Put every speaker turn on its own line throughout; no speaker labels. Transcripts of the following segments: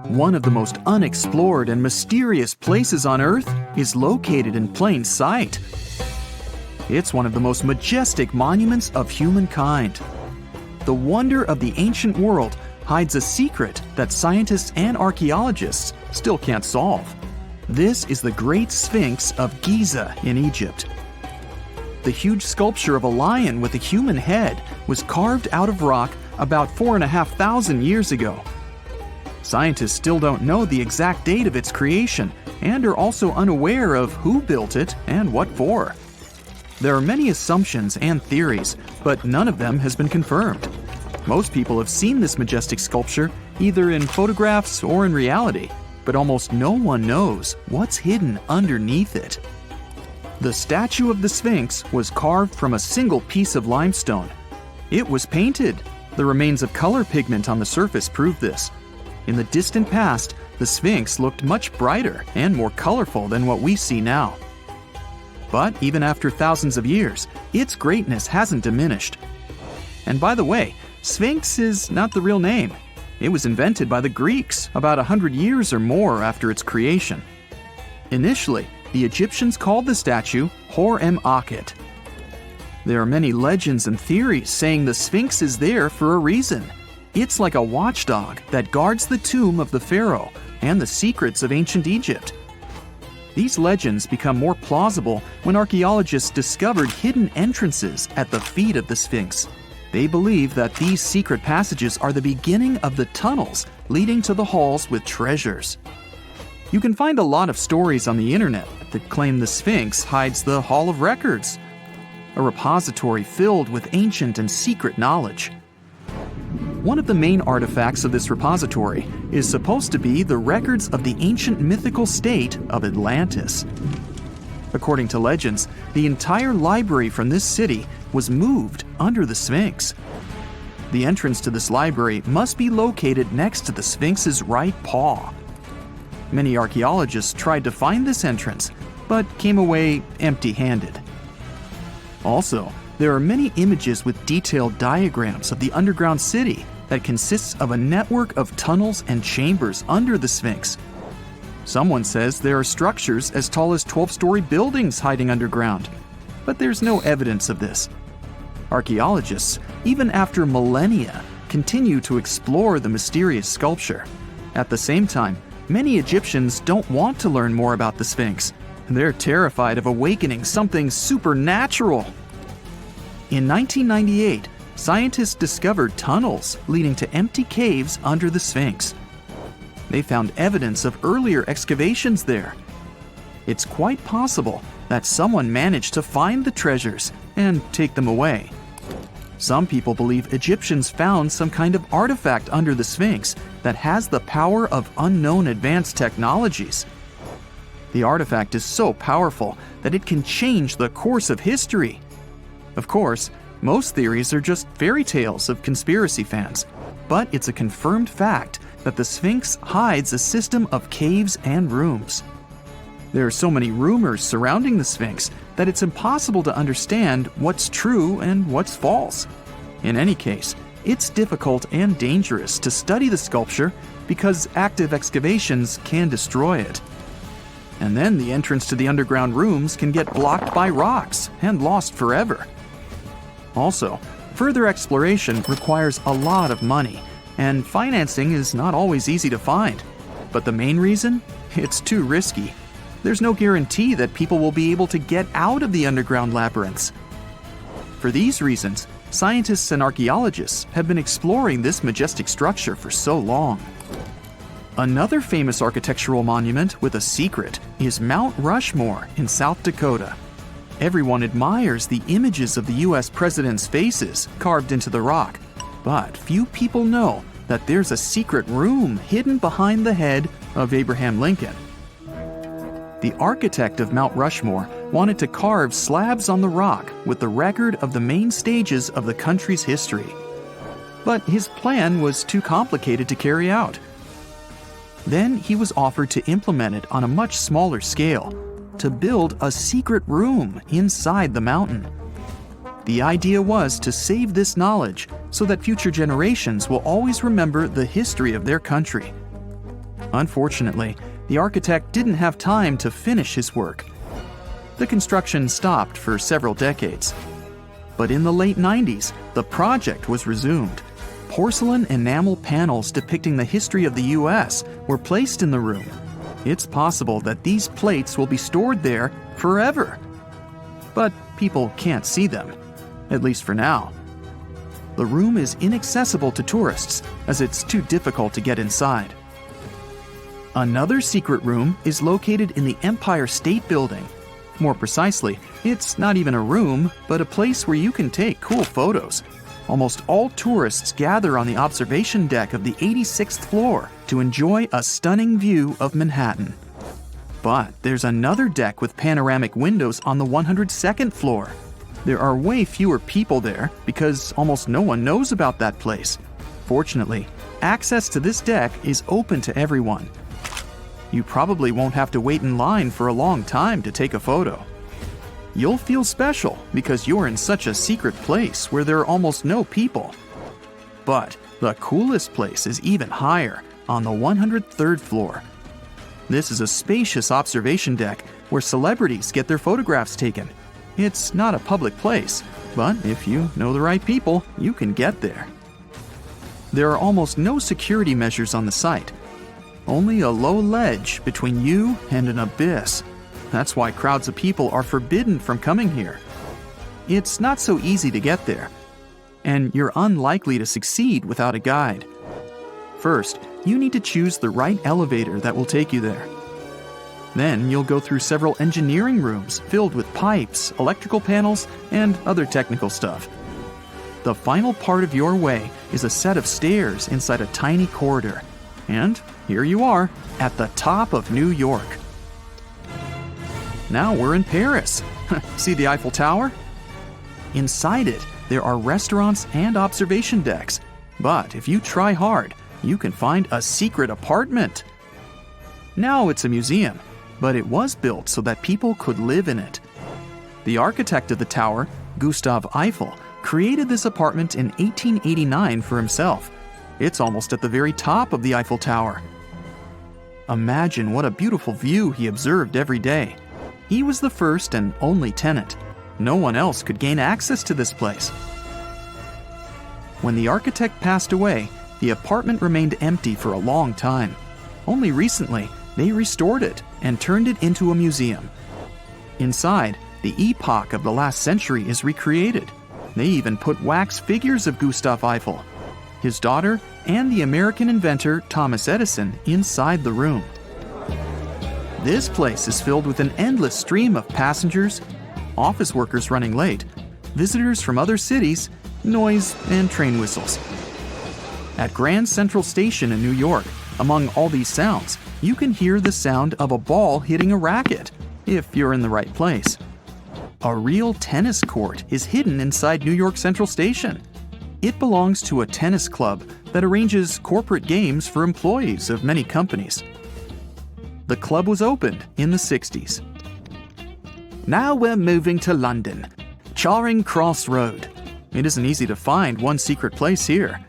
One of the most unexplored and mysterious places on Earth is located in plain sight. It's one of the most majestic monuments of humankind. The wonder of the ancient world hides a secret that scientists and archaeologists still can't solve. This is the Great Sphinx of Giza in Egypt. The huge sculpture of a lion with a human head was carved out of rock about 4,500 years ago. Scientists still don't know the exact date of its creation and are also unaware of who built it and what for. There are many assumptions and theories, but none of them has been confirmed. Most people have seen this majestic sculpture either in photographs or in reality, but almost no one knows what's hidden underneath it. The statue of the Sphinx was carved from a single piece of limestone. It was painted. The remains of color pigment on the surface prove this. In the distant past, the Sphinx looked much brighter and more colorful than what we see now. But even after thousands of years, its greatness hasn't diminished. And by the way, Sphinx is not the real name. It was invented by the Greeks about 100 years or more after its creation. Initially, the Egyptians called the statue Hor-em-Akhet. There are many legends and theories saying the Sphinx is there for a reason. It's like a watchdog that guards the tomb of the pharaoh and the secrets of ancient Egypt. These legends become more plausible when archaeologists discovered hidden entrances at the feet of the Sphinx. They believe that these secret passages are the beginning of the tunnels leading to the halls with treasures. You can find a lot of stories on the internet that claim the Sphinx hides the Hall of Records, a repository filled with ancient and secret knowledge. One of the main artifacts of this repository is supposed to be the records of the ancient mythical state of Atlantis. According to legends, the entire library from this city was moved under the Sphinx. The entrance to this library must be located next to the Sphinx's right paw. Many archaeologists tried to find this entrance, but came away empty-handed. Also, there are many images with detailed diagrams of the underground city that consists of a network of tunnels and chambers under the Sphinx. Someone says there are structures as tall as 12-story buildings hiding underground, but there's no evidence of this. Archaeologists, even after millennia, continue to explore the mysterious sculpture. At the same time, many Egyptians don't want to learn more about the Sphinx. They're terrified of awakening something supernatural. In 1998, scientists discovered tunnels leading to empty caves under the Sphinx. They found evidence of earlier excavations there. It's quite possible that someone managed to find the treasures and take them away. Some people believe Egyptians found some kind of artifact under the Sphinx that has the power of unknown advanced technologies. The artifact is so powerful that it can change the course of history. Of course, most theories are just fairy tales of conspiracy fans, but it's a confirmed fact that the Sphinx hides a system of caves and rooms. There are so many rumors surrounding the Sphinx that it's impossible to understand what's true and what's false. In any case, it's difficult and dangerous to study the sculpture because active excavations can destroy it. And then the entrance to the underground rooms can get blocked by rocks and lost forever. Also, further exploration requires a lot of money, and financing is not always easy to find. But the main reason? It's too risky. There's no guarantee that people will be able to get out of the underground labyrinths. For these reasons, scientists and archaeologists have been exploring this majestic structure for so long. Another famous architectural monument with a secret is Mount Rushmore in South Dakota. Everyone admires the images of the US presidents' faces carved into the rock, but few people know that there's a secret room hidden behind the head of Abraham Lincoln. The architect of Mount Rushmore wanted to carve slabs on the rock with the record of the main stages of the country's history. But his plan was too complicated to carry out. Then he was offered to implement it on a much smaller scale, to build a secret room inside the mountain. The idea was to save this knowledge so that future generations will always remember the history of their country. Unfortunately, the architect didn't have time to finish his work. The construction stopped for several decades. But in the late 90s, the project was resumed. Porcelain enamel panels depicting the history of the US were placed in the room. It's possible that these plates will be stored there forever. But people can't see them, at least for now. The room is inaccessible to tourists as it's too difficult to get inside. Another secret room is located in the Empire State Building. More precisely, it's not even a room, but a place where you can take cool photos. Almost all tourists gather on the observation deck of the 86th floor to enjoy a stunning view of Manhattan. But there's another deck with panoramic windows on the 102nd floor. There are way fewer people there because almost no one knows about that place. Fortunately, access to this deck is open to everyone. You probably won't have to wait in line for a long time to take a photo. You'll feel special because you're in such a secret place where there are almost no people. But the coolest place is even higher, on the 103rd floor. This is a spacious observation deck where celebrities get their photographs taken. It's not a public place, but if you know the right people, you can get there. There are almost no security measures on the site. Only a low ledge between you and an abyss. That's why crowds of people are forbidden from coming here. It's not so easy to get there, and you're unlikely to succeed without a guide. First, you need to choose the right elevator that will take you there. Then you'll go through several engineering rooms filled with pipes, electrical panels, and other technical stuff. The final part of your way is a set of stairs inside a tiny corridor. And here you are, at the top of New York. Now we're in Paris. See the Eiffel Tower? Inside it, there are restaurants and observation decks. But if you try hard, you can find a secret apartment. Now it's a museum, but it was built so that people could live in it. The architect of the tower, Gustav Eiffel, created this apartment in 1889 for himself. It's almost at the very top of the Eiffel Tower. Imagine what a beautiful view he observed every day. He was the first and only tenant. No one else could gain access to this place. When the architect passed away, the apartment remained empty for a long time. Only recently, they restored it and turned it into a museum. Inside, the epoch of the last century is recreated. They even put wax figures of Gustav Eiffel, his daughter, and the American inventor Thomas Edison inside the room. This place is filled with an endless stream of passengers, office workers running late, visitors from other cities, noise, and train whistles. At Grand Central Station in New York, among all these sounds, you can hear the sound of a ball hitting a racket, if you're in the right place. A real tennis court is hidden inside New York Central Station. It belongs to a tennis club that arranges corporate games for employees of many companies. The club was opened in the 60s. Now we're moving to London, Charing Cross Road. It isn't easy to find one secret place here.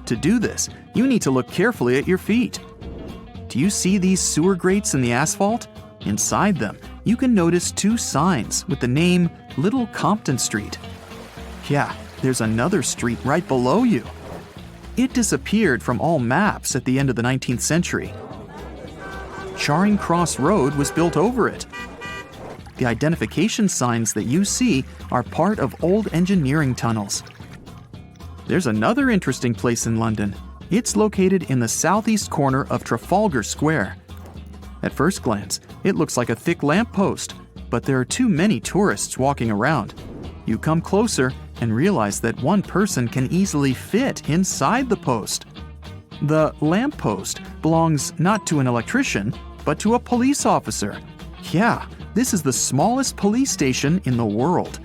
To do this, you need to look carefully at your feet. Do you see these sewer grates in the asphalt? Inside them, you can notice two signs with the name Little Compton Street. Yeah, there's another street right below you. It disappeared from all maps at the end of the 19th century. Charing Cross Road was built over it. The identification signs that you see are part of old engineering tunnels. There's another interesting place in London. It's located in the southeast corner of Trafalgar Square. At first glance, it looks like a thick lamppost, but there are too many tourists walking around. You come closer and realize that one person can easily fit inside the post. The lamppost belongs not to an electrician, but to a police officer. Yeah, this is the smallest police station in the world.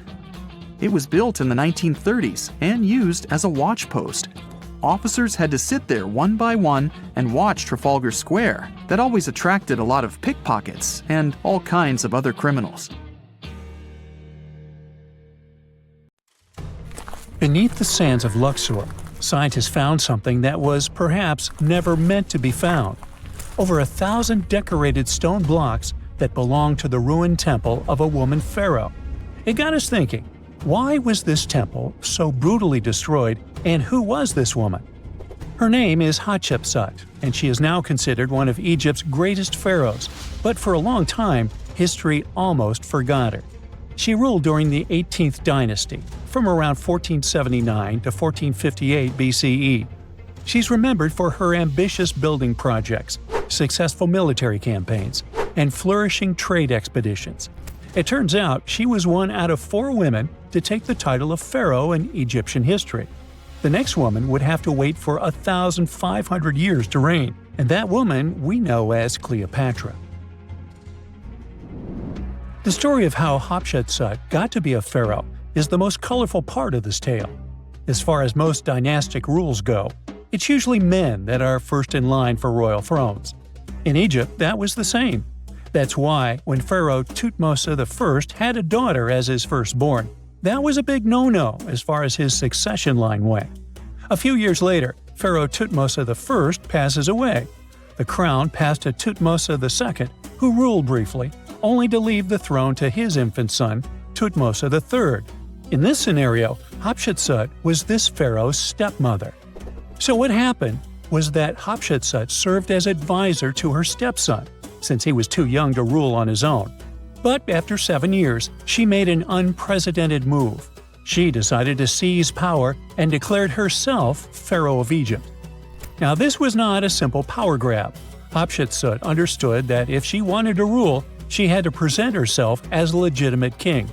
It was built in the 1930s and used as a watch post. Officers had to sit there one by one and watch Trafalgar Square. That always attracted a lot of pickpockets and all kinds of other criminals.
Beneath the sands of Luxor, scientists found something that was perhaps never meant to be found. over 1,000 decorated stone blocks that belonged to the ruined temple of a woman pharaoh. It got us thinking, why was this temple so brutally destroyed, and who was this woman? Her name is Hatshepsut, and she is now considered one of Egypt's greatest pharaohs, but for a long time, history almost forgot her. She ruled during the 18th dynasty, from around 1479 to 1458 BCE. She's remembered for her ambitious building projects, successful military campaigns, and flourishing trade expeditions. It turns out she was one out of 4 women to take the title of pharaoh in Egyptian history. The next woman would have to wait for 1,500 years to reign, and that woman we know as Cleopatra. The story of how Hatshepsut got to be a pharaoh is the most colorful part of this tale. As far as most dynastic rules go, it's usually men that are first in line for royal thrones. In Egypt, that was the same. That's why, when Pharaoh Thutmose I had a daughter as his firstborn, that was a big no-no as far as his succession line went. A few years later, Pharaoh Thutmose I passes away. The crown passed to Thutmose II, who ruled briefly, only to leave the throne to his infant son, Thutmose III. In this scenario, Hatshepsut was this pharaoh's stepmother. So what happened was that Hatshepsut served as advisor to her stepson, since he was too young to rule on his own. But after 7 years, she made an unprecedented move. She decided to seize power and declared herself Pharaoh of Egypt. Now this was not a simple power grab. Hatshepsut understood that if she wanted to rule, she had to present herself as a legitimate king.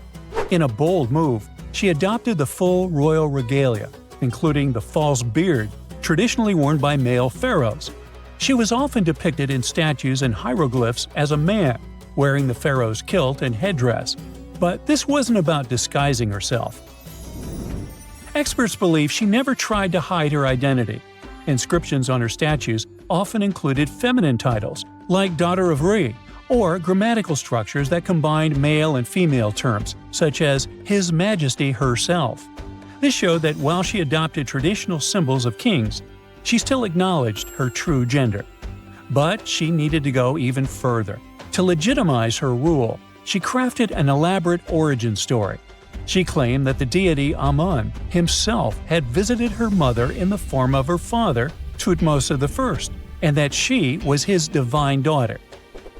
In a bold move, she adopted the full royal regalia, including the false beard traditionally worn by male pharaohs. She was often depicted in statues and hieroglyphs as a man, wearing the pharaoh's kilt and headdress. But this wasn't about disguising herself. Experts believe she never tried to hide her identity. Inscriptions on her statues often included feminine titles, like Daughter of Re, or grammatical structures that combined male and female terms, such as His Majesty herself. This showed that while she adopted traditional symbols of kings, she still acknowledged her true gender. But she needed to go even further. To legitimize her rule, she crafted an elaborate origin story. She claimed that the deity Amun himself had visited her mother in the form of her father, Thutmose I, and that she was his divine daughter.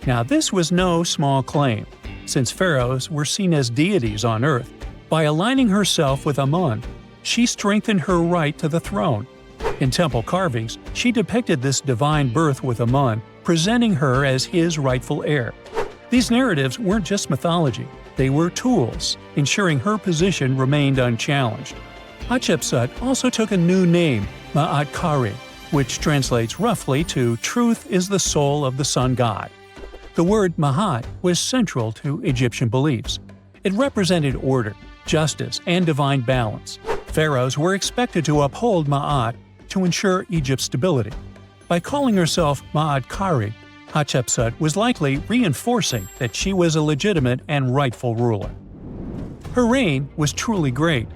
Now this was no small claim, since pharaohs were seen as deities on earth. By aligning herself with Amun, she strengthened her right to the throne. In temple carvings, she depicted this divine birth with Amun, presenting her as his rightful heir. These narratives weren't just mythology, they were tools, ensuring her position remained unchallenged. Hatshepsut also took a new name, Ma'at-Kari, which translates roughly to "Truth is the soul of the sun god." The word Ma'at was central to Egyptian beliefs. It represented order, justice, and divine balance. Pharaohs were expected to uphold Ma'at to ensure Egypt's stability. By calling herself Ma'at-Kari, Hatshepsut was likely reinforcing that she was a legitimate and rightful ruler. Her reign was truly great.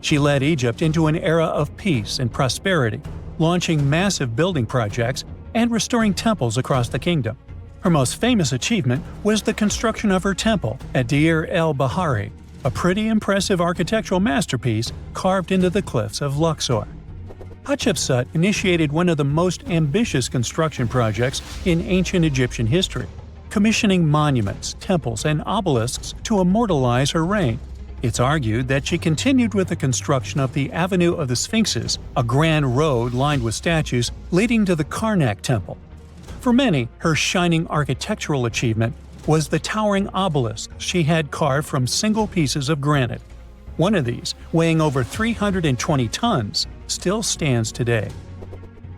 She led Egypt into an era of peace and prosperity, launching massive building projects and restoring temples across the kingdom. Her most famous achievement was the construction of her temple at Deir el-Bahari, a pretty impressive architectural masterpiece carved into the cliffs of Luxor. Hatshepsut initiated one of the most ambitious construction projects in ancient Egyptian history, commissioning monuments, temples, and obelisks to immortalize her reign. It's argued that she continued with the construction of the Avenue of the Sphinxes, a grand road lined with statues leading to the Karnak Temple. For many, her shining architectural achievement was the towering obelisk she had carved from single pieces of granite. One of these, weighing over 320 tons, still stands today.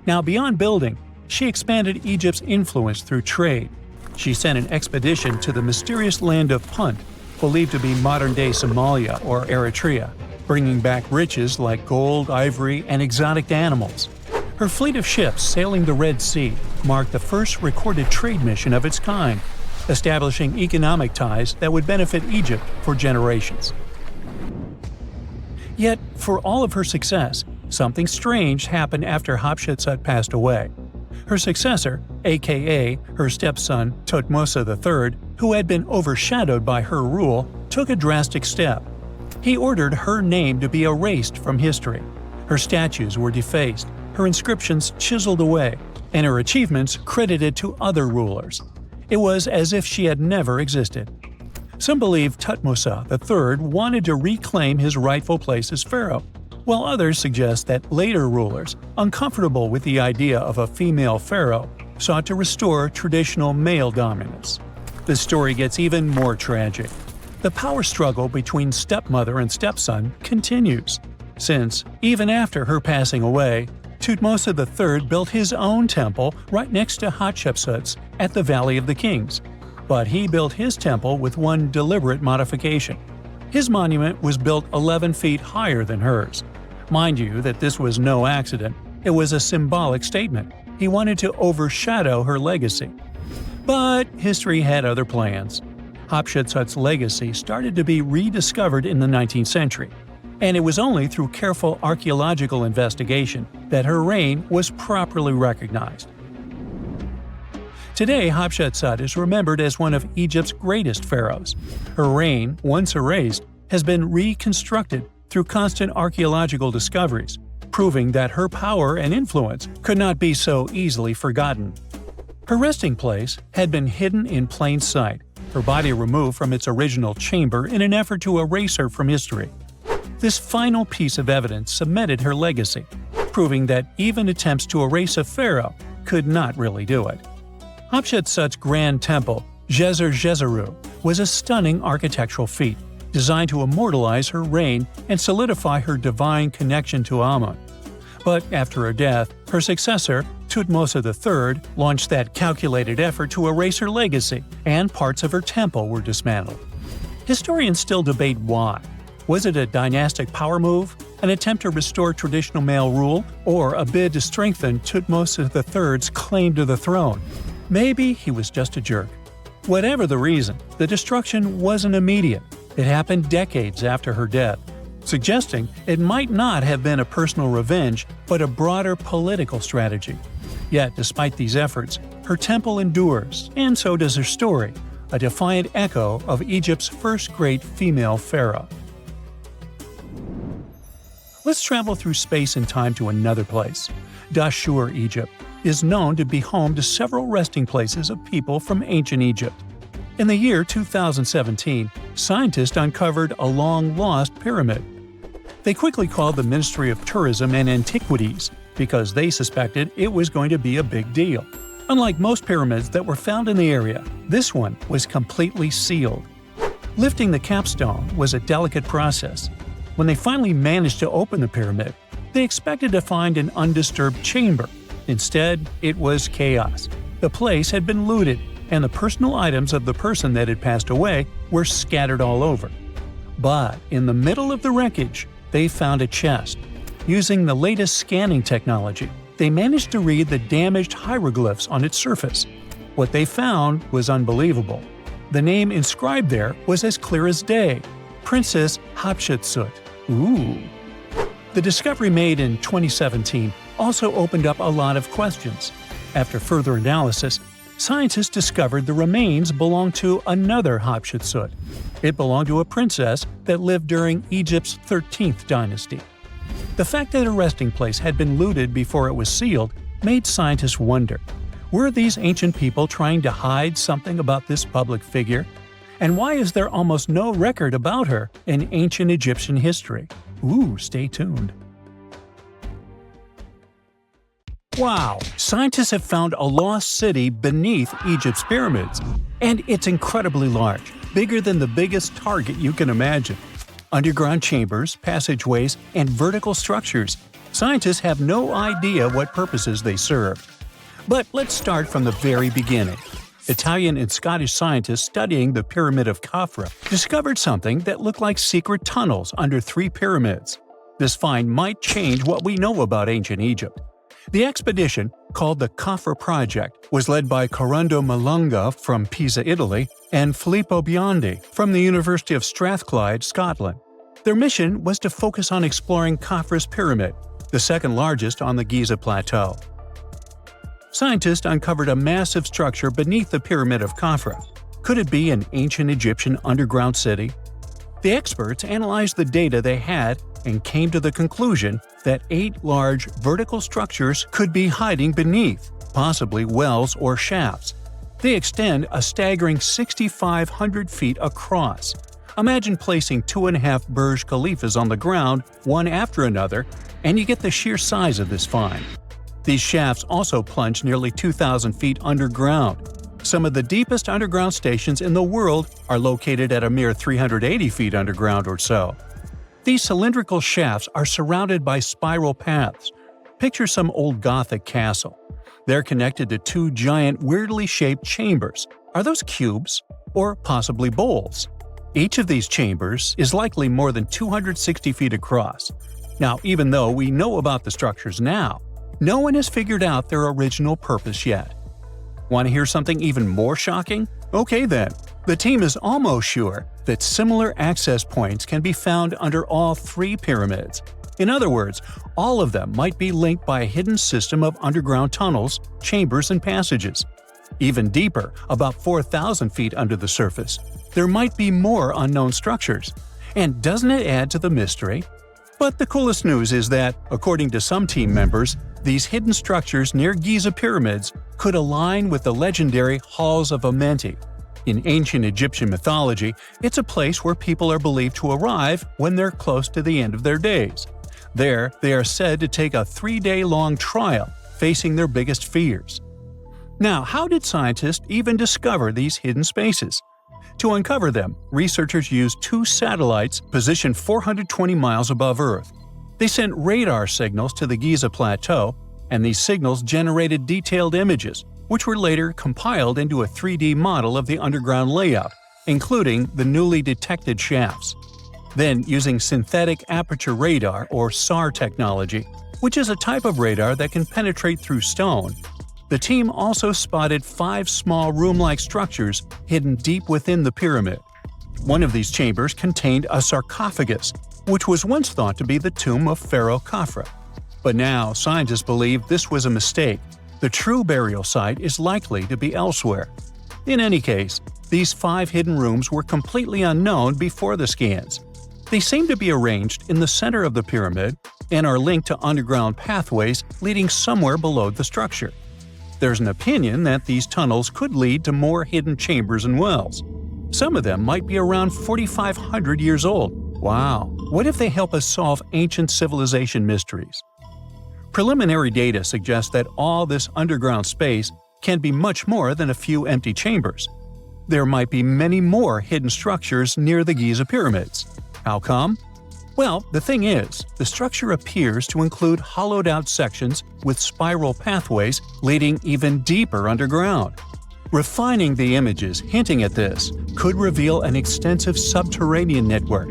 Now, beyond building, she expanded Egypt's influence through trade. She sent an expedition to the mysterious land of Punt, believed to be modern-day Somalia or Eritrea, bringing back riches like gold, ivory, and exotic animals. Her fleet of ships sailing the Red Sea marked the first recorded trade mission of its kind, establishing economic ties that would benefit Egypt for generations. Yet, for all of her success, something strange happened after Hatshepsut passed away. Her successor, aka her stepson Thutmose III, who had been overshadowed by her rule, took a drastic step. He ordered her name to be erased from history. Her statues were defaced, her inscriptions chiseled away, and her achievements credited to other rulers. It was as if she had never existed. Some believe Thutmose III wanted to reclaim his rightful place as pharaoh, while others suggest that later rulers, uncomfortable with the idea of a female pharaoh, sought to restore traditional male dominance. The story gets even more tragic. The power struggle between stepmother and stepson continues, since, even after her passing away, Thutmose III built his own temple right next to Hatshepsut's at the Valley of the Kings. But he built his temple with one deliberate modification. His monument was built 11 feet higher than hers. Mind you that this was no accident, it was a symbolic statement. He wanted to overshadow her legacy. But history had other plans. Hatshepsut's legacy started to be rediscovered in the 19th century, and it was only through careful archaeological investigation that her reign was properly recognized. Today, Hatshepsut is remembered as one of Egypt's greatest pharaohs. Her reign, once erased, has been reconstructed through constant archaeological discoveries, proving that her power and influence could not be so easily forgotten. Her resting place had been hidden in plain sight, her body removed from its original chamber in an effort to erase her from history. This final piece of evidence cemented her legacy, proving that even attempts to erase a pharaoh could not really do it. Hatshepsut's grand temple, Djeser-Djeseru, was a stunning architectural feat, designed to immortalize her reign and solidify her divine connection to Amun. But after her death, her successor, Thutmose III, launched that calculated effort to erase her legacy, and parts of her temple were dismantled. Historians still debate why. Was it a dynastic power move, an attempt to restore traditional male rule, or a bid to strengthen Thutmose III's claim to the throne? Maybe he was just a jerk. Whatever the reason, the destruction wasn't immediate. It happened decades after her death, suggesting it might not have been a personal revenge, but a broader political strategy. Yet, despite these efforts, her temple endures, and so does her story, a defiant echo of Egypt's first great female pharaoh. Let's travel through space and time to another place. Dashur, Egypt, is known to be home to several resting places of people from ancient Egypt. In the year 2017, scientists uncovered a long-lost pyramid. They quickly called the Ministry of Tourism and Antiquities because they suspected it was going to be a big deal. Unlike most pyramids that were found in the area, this one was completely sealed. Lifting the capstone was a delicate process. When they finally managed to open the pyramid, they expected to find an undisturbed chamber. Instead, it was chaos. The place had been looted, and the personal items of the person that had passed away were scattered all over. But in the middle of the wreckage, they found a chest. Using the latest scanning technology, they managed to read the damaged hieroglyphs on its surface. What they found was unbelievable. The name inscribed there was as clear as day: Princess Hatshepsut. Ooh. The discovery made in 2017 also opened up a lot of questions. After further analysis, scientists discovered the remains belonged to another Hatshepsut. It belonged to a princess that lived during Egypt's 13th dynasty. The fact that her resting place had been looted before it was sealed made scientists wonder, were these ancient people trying to hide something about this public figure? And why is there almost no record about her in ancient Egyptian history? Ooh, stay tuned. Wow! Scientists have found a lost city beneath Egypt's pyramids. And it's incredibly large, bigger than the biggest target you can imagine. Underground chambers, passageways, and vertical structures. Scientists have no idea what purposes they serve. But let's start from the very beginning. Italian and Scottish scientists studying the Pyramid of Khafra discovered something that looked like secret tunnels under 3 pyramids. This find might change what we know about ancient Egypt. The expedition, called the Khafra Project, was led by Corrado Malunga from Pisa, Italy, and Filippo Biondi from the University of Strathclyde, Scotland. Their mission was to focus on exploring Khafra's pyramid, the second largest on the Giza Plateau. Scientists uncovered a massive structure beneath the Pyramid of Khafra. Could it be an ancient Egyptian underground city? The experts analyzed the data they had and came to the conclusion that 8 large vertical structures could be hiding beneath, possibly wells or shafts. They extend a staggering 6,500 feet across. Imagine placing 2.5 Burj Khalifas on the ground, one after another, and you get the sheer size of this find. These shafts also plunge nearly 2,000 feet underground. Some of the deepest underground stations in the world are located at a mere 380 feet underground or so. These cylindrical shafts are surrounded by spiral paths. Picture some old Gothic castle. They're connected to 2 giant, weirdly shaped chambers. Are those cubes? Or possibly bowls? Each of these chambers is likely more than 260 feet across. Now, even though we know about the structures now, no one has figured out their original purpose yet. Want to hear something even more shocking? Okay then, the team is almost sure that similar access points can be found under all 3 pyramids. In other words, all of them might be linked by a hidden system of underground tunnels, chambers, and passages. Even deeper, about 4,000 feet under the surface, there might be more unknown structures. And doesn't it add to the mystery? But the coolest news is that, according to some team members, these hidden structures near Giza pyramids could align with the legendary Halls of Amenti. In ancient Egyptian mythology, it's a place where people are believed to arrive when they're close to the end of their days. There, they are said to take a 3-day-long trial, facing their biggest fears. Now, how did scientists even discover these hidden spaces? To uncover them, researchers used 2 satellites positioned 420 miles above Earth. They sent radar signals to the Giza Plateau, and these signals generated detailed images, which were later compiled into a 3D model of the underground layout, including the newly detected shafts. Then, using synthetic aperture radar or SAR technology, which is a type of radar that can penetrate through stone, the team also spotted 5 small room-like structures hidden deep within the pyramid. One of these chambers contained a sarcophagus, which was once thought to be the tomb of Pharaoh Khafra. But now, scientists believe this was a mistake. The true burial site is likely to be elsewhere. In any case, these 5 hidden rooms were completely unknown before the scans. They seem to be arranged in the center of the pyramid and are linked to underground pathways leading somewhere below the structure. There's an opinion that these tunnels could lead to more hidden chambers and wells. Some of them might be around 4,500 years old. Wow! What if they help us solve ancient civilization mysteries? Preliminary data suggests that all this underground space can be much more than a few empty chambers. There might be many more hidden structures near the Giza pyramids. How come? Well, the thing is, the structure appears to include hollowed-out sections with spiral pathways leading even deeper underground. Refining the images hinting at this could reveal an extensive subterranean network.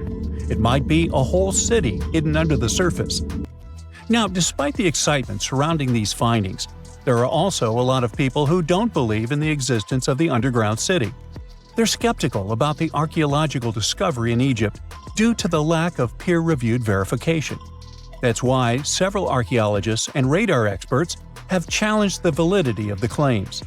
It might be a whole city hidden under the surface. Now, despite the excitement surrounding these findings, there are also a lot of people who don't believe in the existence of the underground city. They're skeptical about the archaeological discovery in Egypt due to the lack of peer-reviewed verification. That's why several archaeologists and radar experts have challenged the validity of the claims.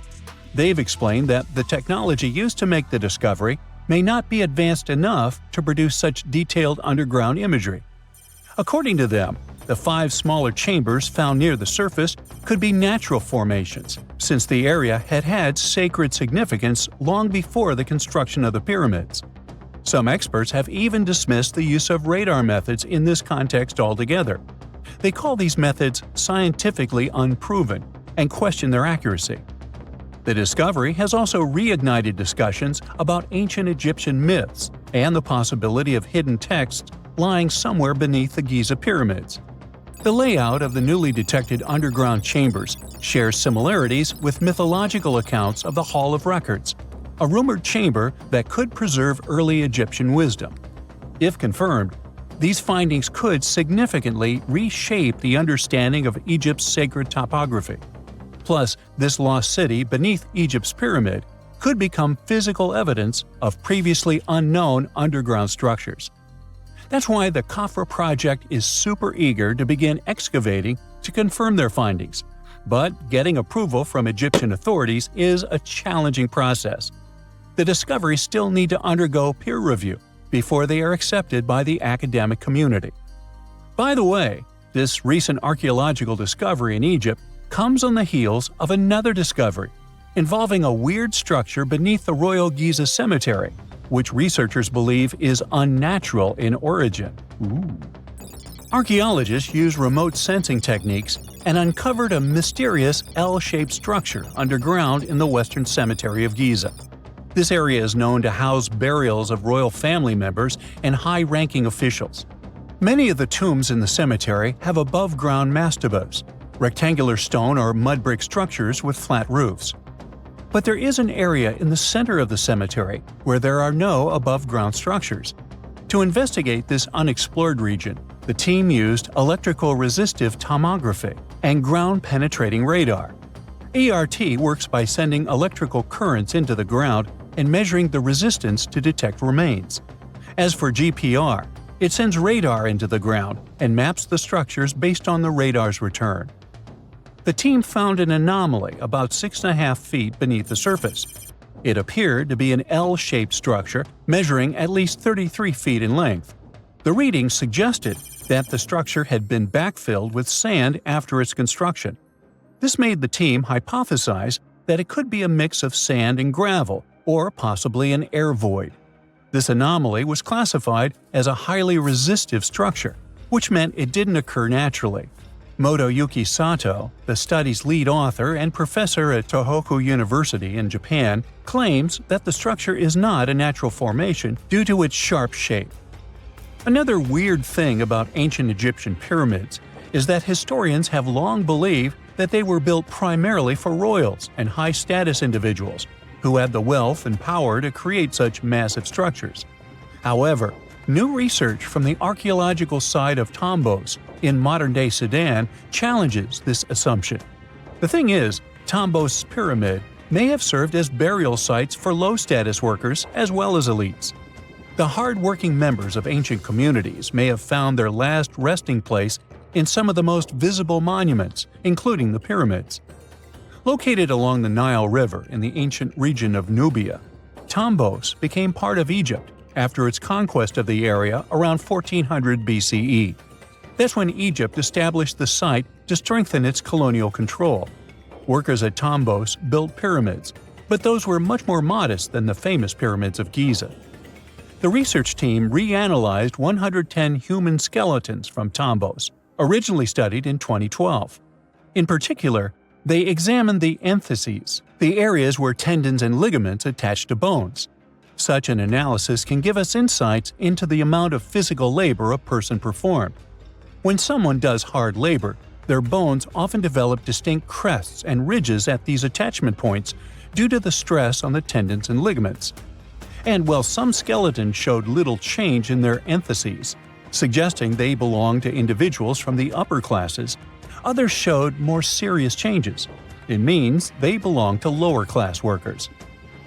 They've explained that the technology used to make the discovery may not be advanced enough to produce such detailed underground imagery. According to them, the 5 smaller chambers found near the surface could be natural formations, since the area had had sacred significance long before the construction of the pyramids. Some experts have even dismissed the use of radar methods in this context altogether. They call these methods scientifically unproven and question their accuracy. The discovery has also reignited discussions about ancient Egyptian myths and the possibility of hidden texts lying somewhere beneath the Giza pyramids. The layout of the newly detected underground chambers shares similarities with mythological accounts of the Hall of Records, a rumored chamber that could preserve early Egyptian wisdom. If confirmed, these findings could significantly reshape the understanding of Egypt's sacred topography. Plus, this lost city beneath Egypt's pyramid could become physical evidence of previously unknown underground structures. That's why the Khafra project is super eager to begin excavating to confirm their findings. But getting approval from Egyptian authorities is a challenging process. The discoveries still need to undergo peer review before they are accepted by the academic community. By the way, this recent archaeological discovery in Egypt comes on the heels of another discovery involving a weird structure beneath the Royal Giza Cemetery, which researchers believe is unnatural in origin. Archaeologists used remote sensing techniques and uncovered a mysterious L-shaped structure underground in the Western Cemetery of Giza. This area is known to house burials of royal family members and high-ranking officials. Many of the tombs in the cemetery have above-ground mastabas, rectangular stone or mud brick structures with flat roofs. But there is an area in the center of the cemetery where there are no above-ground structures. To investigate this unexplored region, the team used electrical resistive tomography and ground-penetrating radar. ERT works by sending electrical currents into the ground and measuring the resistance to detect remains. As for GPR, it sends radar into the ground and maps the structures based on the radar's return. The team found an anomaly about 6.5 feet beneath the surface. It appeared to be an L-shaped structure measuring at least 33 feet in length. The readings suggested that the structure had been backfilled with sand after its construction. This made the team hypothesize that it could be a mix of sand and gravel, or possibly an air void. This anomaly was classified as a highly resistive structure, which meant it didn't occur naturally. Motoyuki Sato, the study's lead author and professor at Tohoku University in Japan, claims that the structure is not a natural formation due to its sharp shape. Another weird thing about ancient Egyptian pyramids is that historians have long believed that they were built primarily for royals and high-status individuals who had the wealth and power to create such massive structures. However, new research from the archaeological site of Tombos in modern-day Sudan challenges this assumption. The thing is, Tombos' pyramid may have served as burial sites for low-status workers as well as elites. The hard-working members of ancient communities may have found their last resting place in some of the most visible monuments, including the pyramids. Located along the Nile River in the ancient region of Nubia, Tombos became part of Egypt after its conquest of the area around 1400 BCE. That's when Egypt established the site to strengthen its colonial control. Workers at Tombos built pyramids, but those were much more modest than the famous pyramids of Giza. The research team reanalyzed 110 human skeletons from Tombos, originally studied in 2012. In particular, they examined the entheses, the areas where tendons and ligaments attach to bones. Such an analysis can give us insights into the amount of physical labor a person performed. When someone does hard labor, their bones often develop distinct crests and ridges at these attachment points due to the stress on the tendons and ligaments. And while some skeletons showed little change in their entheses, suggesting they belonged to individuals from the upper classes, others showed more serious changes. It means they belong to lower-class workers.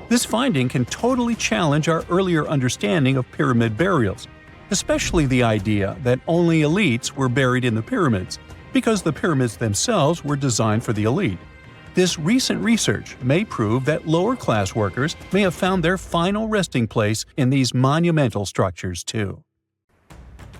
This finding can totally challenge our earlier understanding of pyramid burials, especially the idea that only elites were buried in the pyramids, because the pyramids themselves were designed for the elite. This recent research may prove that lower-class workers may have found their final resting place in these monumental structures too.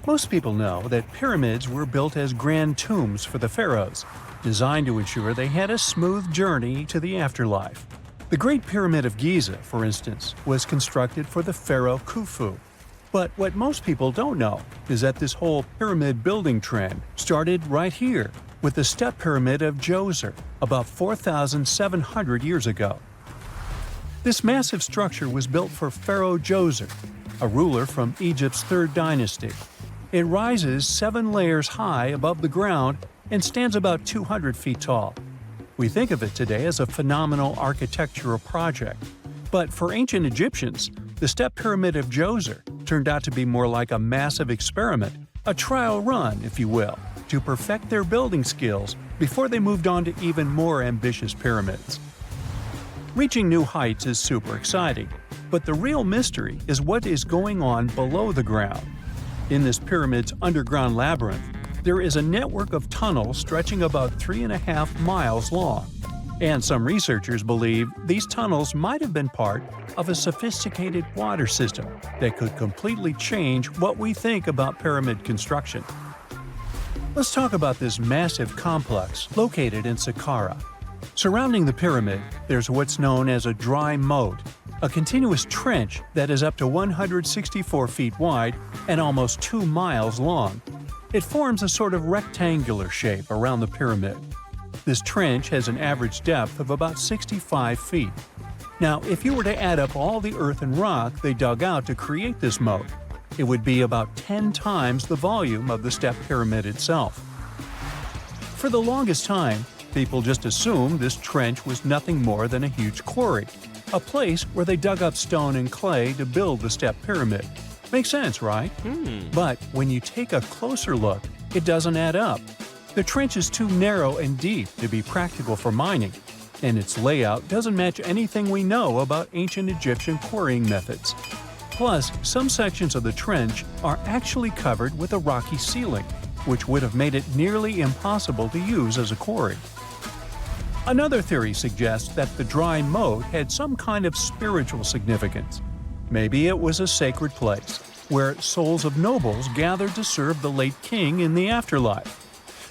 Most people know that pyramids were built as grand tombs for the pharaohs, designed to ensure they had a smooth journey to the afterlife. The Great Pyramid of Giza, for instance, was constructed for the pharaoh Khufu. But what most people don't know is that this whole pyramid building trend started right here with the step pyramid of Djoser about 4,700 years ago. This massive structure was built for Pharaoh Djoser, a ruler from Egypt's 3rd dynasty. It rises 7 layers high above the ground and stands about 200 feet tall. We think of it today as a phenomenal architectural project, but for ancient Egyptians, the step pyramid of Djoser turned out to be more like a massive experiment, a trial run, if you will, to perfect their building skills before they moved on to even more ambitious pyramids. Reaching new heights is super exciting, but the real mystery is what is going on below the ground. In this pyramid's underground labyrinth, there is a network of tunnels stretching about 3.5 miles long. And some researchers believe these tunnels might have been part of a sophisticated water system that could completely change what we think about pyramid construction. Let's talk about this massive complex located in Saqqara. Surrounding the pyramid, there's what's known as a dry moat, a continuous trench that is up to 164 feet wide and almost 2 miles long. It forms a sort of rectangular shape around the pyramid. This trench has an average depth of about 65 feet. Now, if you were to add up all the earth and rock they dug out to create this moat, it would be about 10 times the volume of the step pyramid itself. For the longest time, people just assumed this trench was nothing more than a huge quarry, a place where they dug up stone and clay to build the step pyramid. Makes sense, right? But when you take a closer look, it doesn't add up. The trench is too narrow and deep to be practical for mining, and its layout doesn't match anything we know about ancient Egyptian quarrying methods. Plus, some sections of the trench are actually covered with a rocky ceiling, which would have made it nearly impossible to use as a quarry. Another theory suggests that the dry moat had some kind of spiritual significance. Maybe it was a sacred place, where souls of nobles gathered to serve the late king in the afterlife.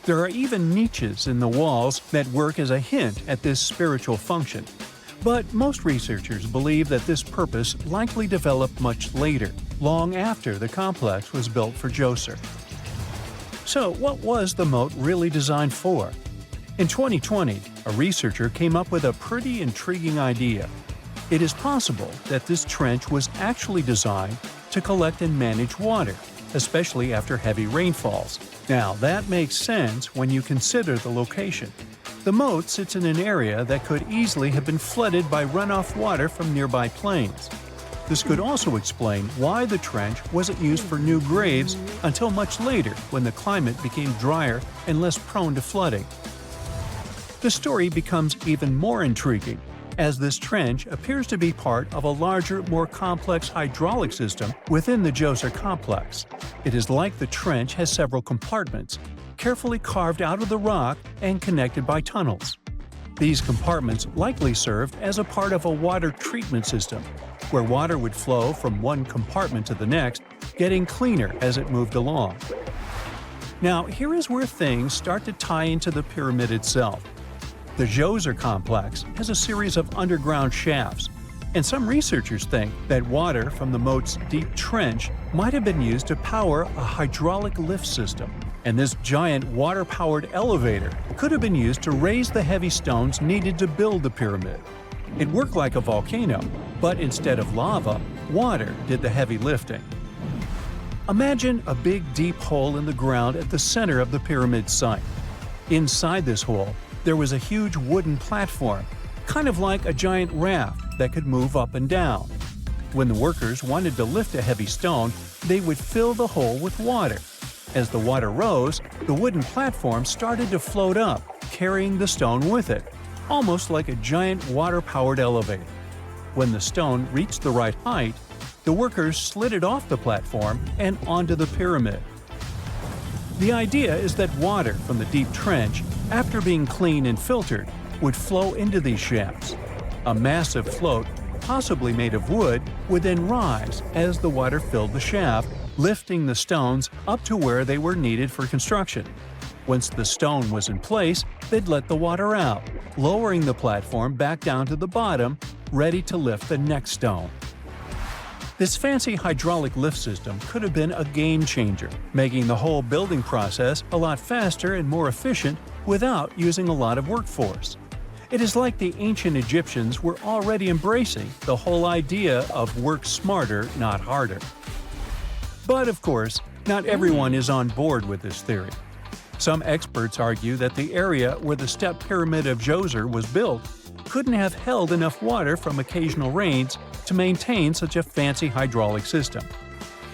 There are even niches in the walls that work as a hint at this spiritual function. But most researchers believe that this purpose likely developed much later, long after the complex was built for Djoser. So, what was the moat really designed for? In 2020, a researcher came up with a pretty intriguing idea. It is possible that this trench was actually designed to collect and manage water, especially after heavy rainfalls. Now, that makes sense when you consider the location. The moat sits in an area that could easily have been flooded by runoff water from nearby plains. This could also explain why the trench wasn't used for new graves until much later when the climate became drier and less prone to flooding. The story becomes even more intriguing as this trench appears to be part of a larger, more complex hydraulic system within the Djoser complex. It is like the trench has several compartments, carefully carved out of the rock and connected by tunnels. These compartments likely served as a part of a water treatment system, where water would flow from one compartment to the next, getting cleaner as it moved along. Now, here is where things start to tie into the pyramid itself. The Djoser complex has a series of underground shafts, and some researchers think that water from the moat's deep trench might have been used to power a hydraulic lift system, and this giant water-powered elevator could have been used to raise the heavy stones needed to build the pyramid. It worked like a volcano, but instead of lava, water did the heavy lifting. Imagine a big deep hole in the ground at the center of the pyramid site. Inside this hole, there was a huge wooden platform, kind of like a giant raft that could move up and down. When the workers wanted to lift a heavy stone, they would fill the hole with water. As the water rose, the wooden platform started to float up, carrying the stone with it, almost like a giant water-powered elevator. When the stone reached the right height, the workers slid it off the platform and onto the pyramid. The idea is that water from the deep trench, after being cleaned and filtered, would flow into these shafts. A massive float, possibly made of wood, would then rise as the water filled the shaft, lifting the stones up to where they were needed for construction. Once the stone was in place, they'd let the water out, lowering the platform back down to the bottom, ready to lift the next stone. This fancy hydraulic lift system could have been a game changer, making the whole building process a lot faster and more efficient without using a lot of workforce. It is like the ancient Egyptians were already embracing the whole idea of work smarter, not harder. But of course, not everyone is on board with this theory. Some experts argue that the area where the step pyramid of Djoser was built couldn't have held enough water from occasional rains to maintain such a fancy hydraulic system.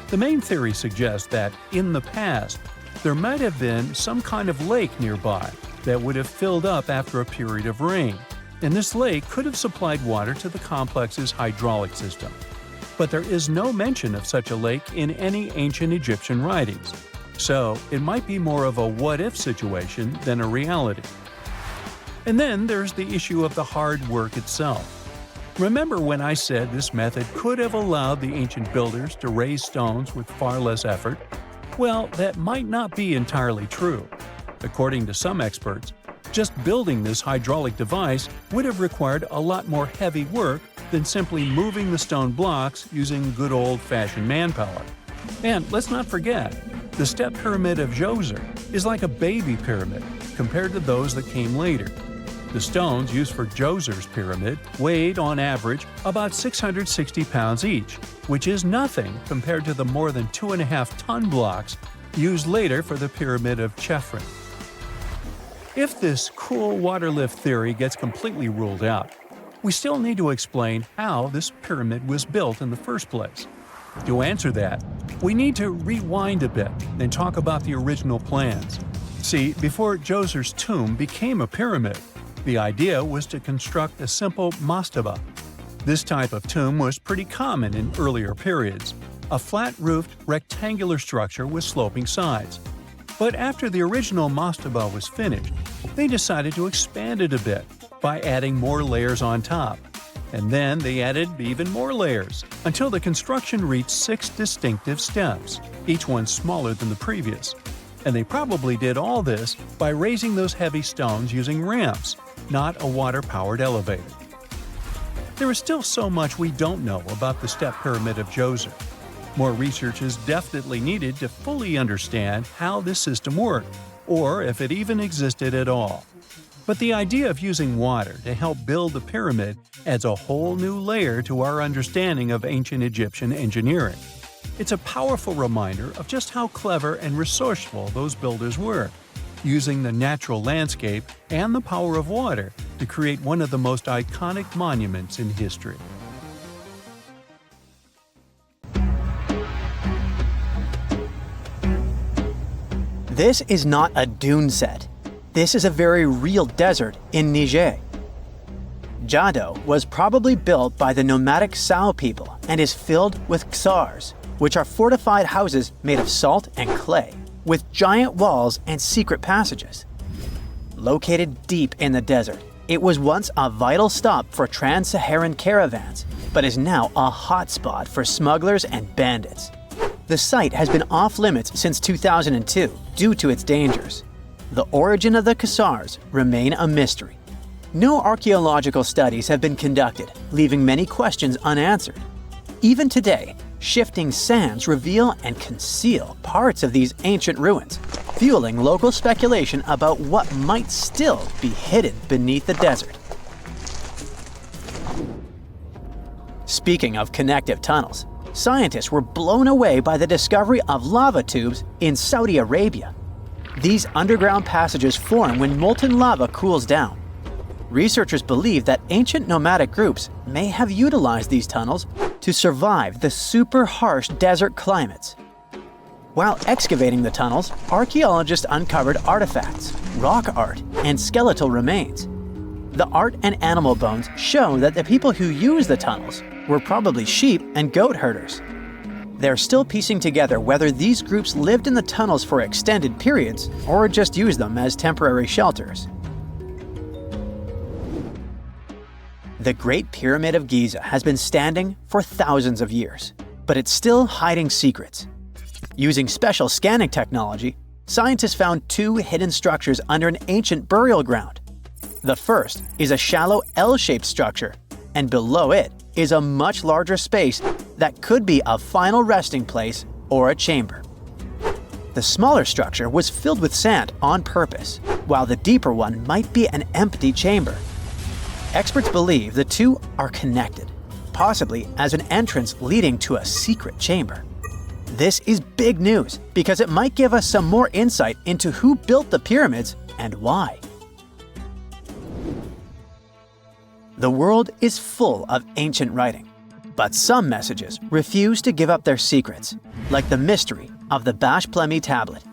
The main theory suggests that, in the past, there might have been some kind of lake nearby that would have filled up after a period of rain, and this lake could have supplied water to the complex's hydraulic system. But there is no mention of such a lake in any ancient Egyptian writings. So it might be more of a what-if situation than a reality. And then there's the issue of the hard work itself. Remember when I said this method could have allowed the ancient builders to raise stones with far less effort? Well, that might not be entirely true. According to some experts, just building this hydraulic device would have required a lot more heavy work than simply moving the stone blocks using good old-fashioned manpower. And let's not forget, the step pyramid of Djoser is like a baby pyramid compared to those that came later. The stones used for Djoser's pyramid weighed, on average, about 660 pounds each, which is nothing compared to the more than 2.5-ton blocks used later for the pyramid of Chephren. If this cool water lift theory gets completely ruled out, we still need to explain how this pyramid was built in the first place. To answer that, we need to rewind a bit and talk about the original plans. See, before Djoser's tomb became a pyramid, the idea was to construct a simple mastaba. This type of tomb was pretty common in earlier periods, a flat-roofed, rectangular structure with sloping sides. But after the original mastaba was finished, they decided to expand it a bit by adding more layers on top. And then they added even more layers, until the construction reached 6 distinctive steps, each one smaller than the previous. And they probably did all this by raising those heavy stones using ramps, not a water-powered elevator. There is still so much we don't know about the step pyramid of Djoser. More research is definitely needed to fully understand how this system worked, or if it even existed at all. But the idea of using water to help build the pyramid adds a whole new layer to our understanding of ancient Egyptian engineering. It's a powerful reminder of just how clever and resourceful those builders were, using the natural landscape and the power of water to create one of the most iconic monuments in history.
This is not a dune set. This is a very real desert in Niger. Djado was probably built by the nomadic Sao people and is filled with ksars, which are fortified houses made of salt and clay, with giant walls and secret passages. Located deep in the desert, it was once a vital stop for trans-Saharan caravans, but is now a hotspot for smugglers and bandits. The site has been off-limits since 2002 due to its dangers. The origin of the ksars remain a mystery. No archaeological studies have been conducted, leaving many questions unanswered. Even today, shifting sands reveal and conceal parts of these ancient ruins, fueling local speculation about what might still be hidden beneath the desert. Speaking of connective tunnels, scientists were blown away by the discovery of lava tubes in Saudi Arabia. These underground passages form when molten lava cools down. Researchers believe that ancient nomadic groups may have utilized these tunnels to survive the super harsh desert climates. While excavating the tunnels, archaeologists uncovered artifacts, rock art, and skeletal remains. The art and animal bones show that the people who used the tunnels were probably sheep and goat herders. They're still piecing together whether these groups lived in the tunnels for extended periods or just used them as temporary shelters. The Great Pyramid of Giza has been standing for thousands of years, but it's still hiding secrets. Using special scanning technology, scientists found 2 hidden structures under an ancient burial ground. The first is a shallow L-shaped structure, and below it is a much larger space that could be a final resting place or a chamber. The smaller structure was filled with sand on purpose, while the deeper one might be an empty chamber. Experts believe the two are connected, possibly as an entrance leading to a secret chamber. This is big news because it might give us some more insight into who built the pyramids and why. The world is full of ancient writing, but some messages refuse to give up their secrets, like the mystery of the Bash Plemi tablet.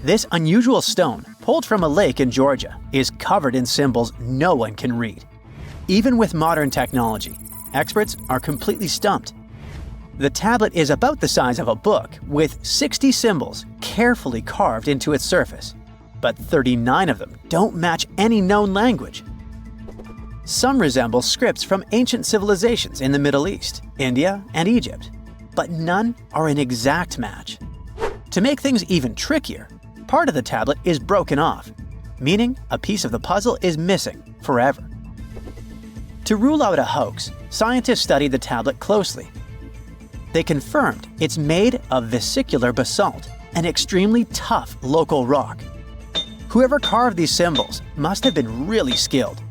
This unusual stone, pulled from a lake in Georgia, is covered in symbols no one can read. Even with modern technology, experts are completely stumped. The tablet is about the size of a book, with 60 symbols carefully carved into its surface, but 39 of them don't match any known language. Some resemble scripts from ancient civilizations in the Middle East, India, and Egypt, but none are an exact match. To make things even trickier, part of the tablet is broken off, meaning a piece of the puzzle is missing forever. To rule out a hoax, scientists studied the tablet closely. They confirmed it's made of vesicular basalt, an extremely tough local rock. Whoever carved these symbols must have been really skilled.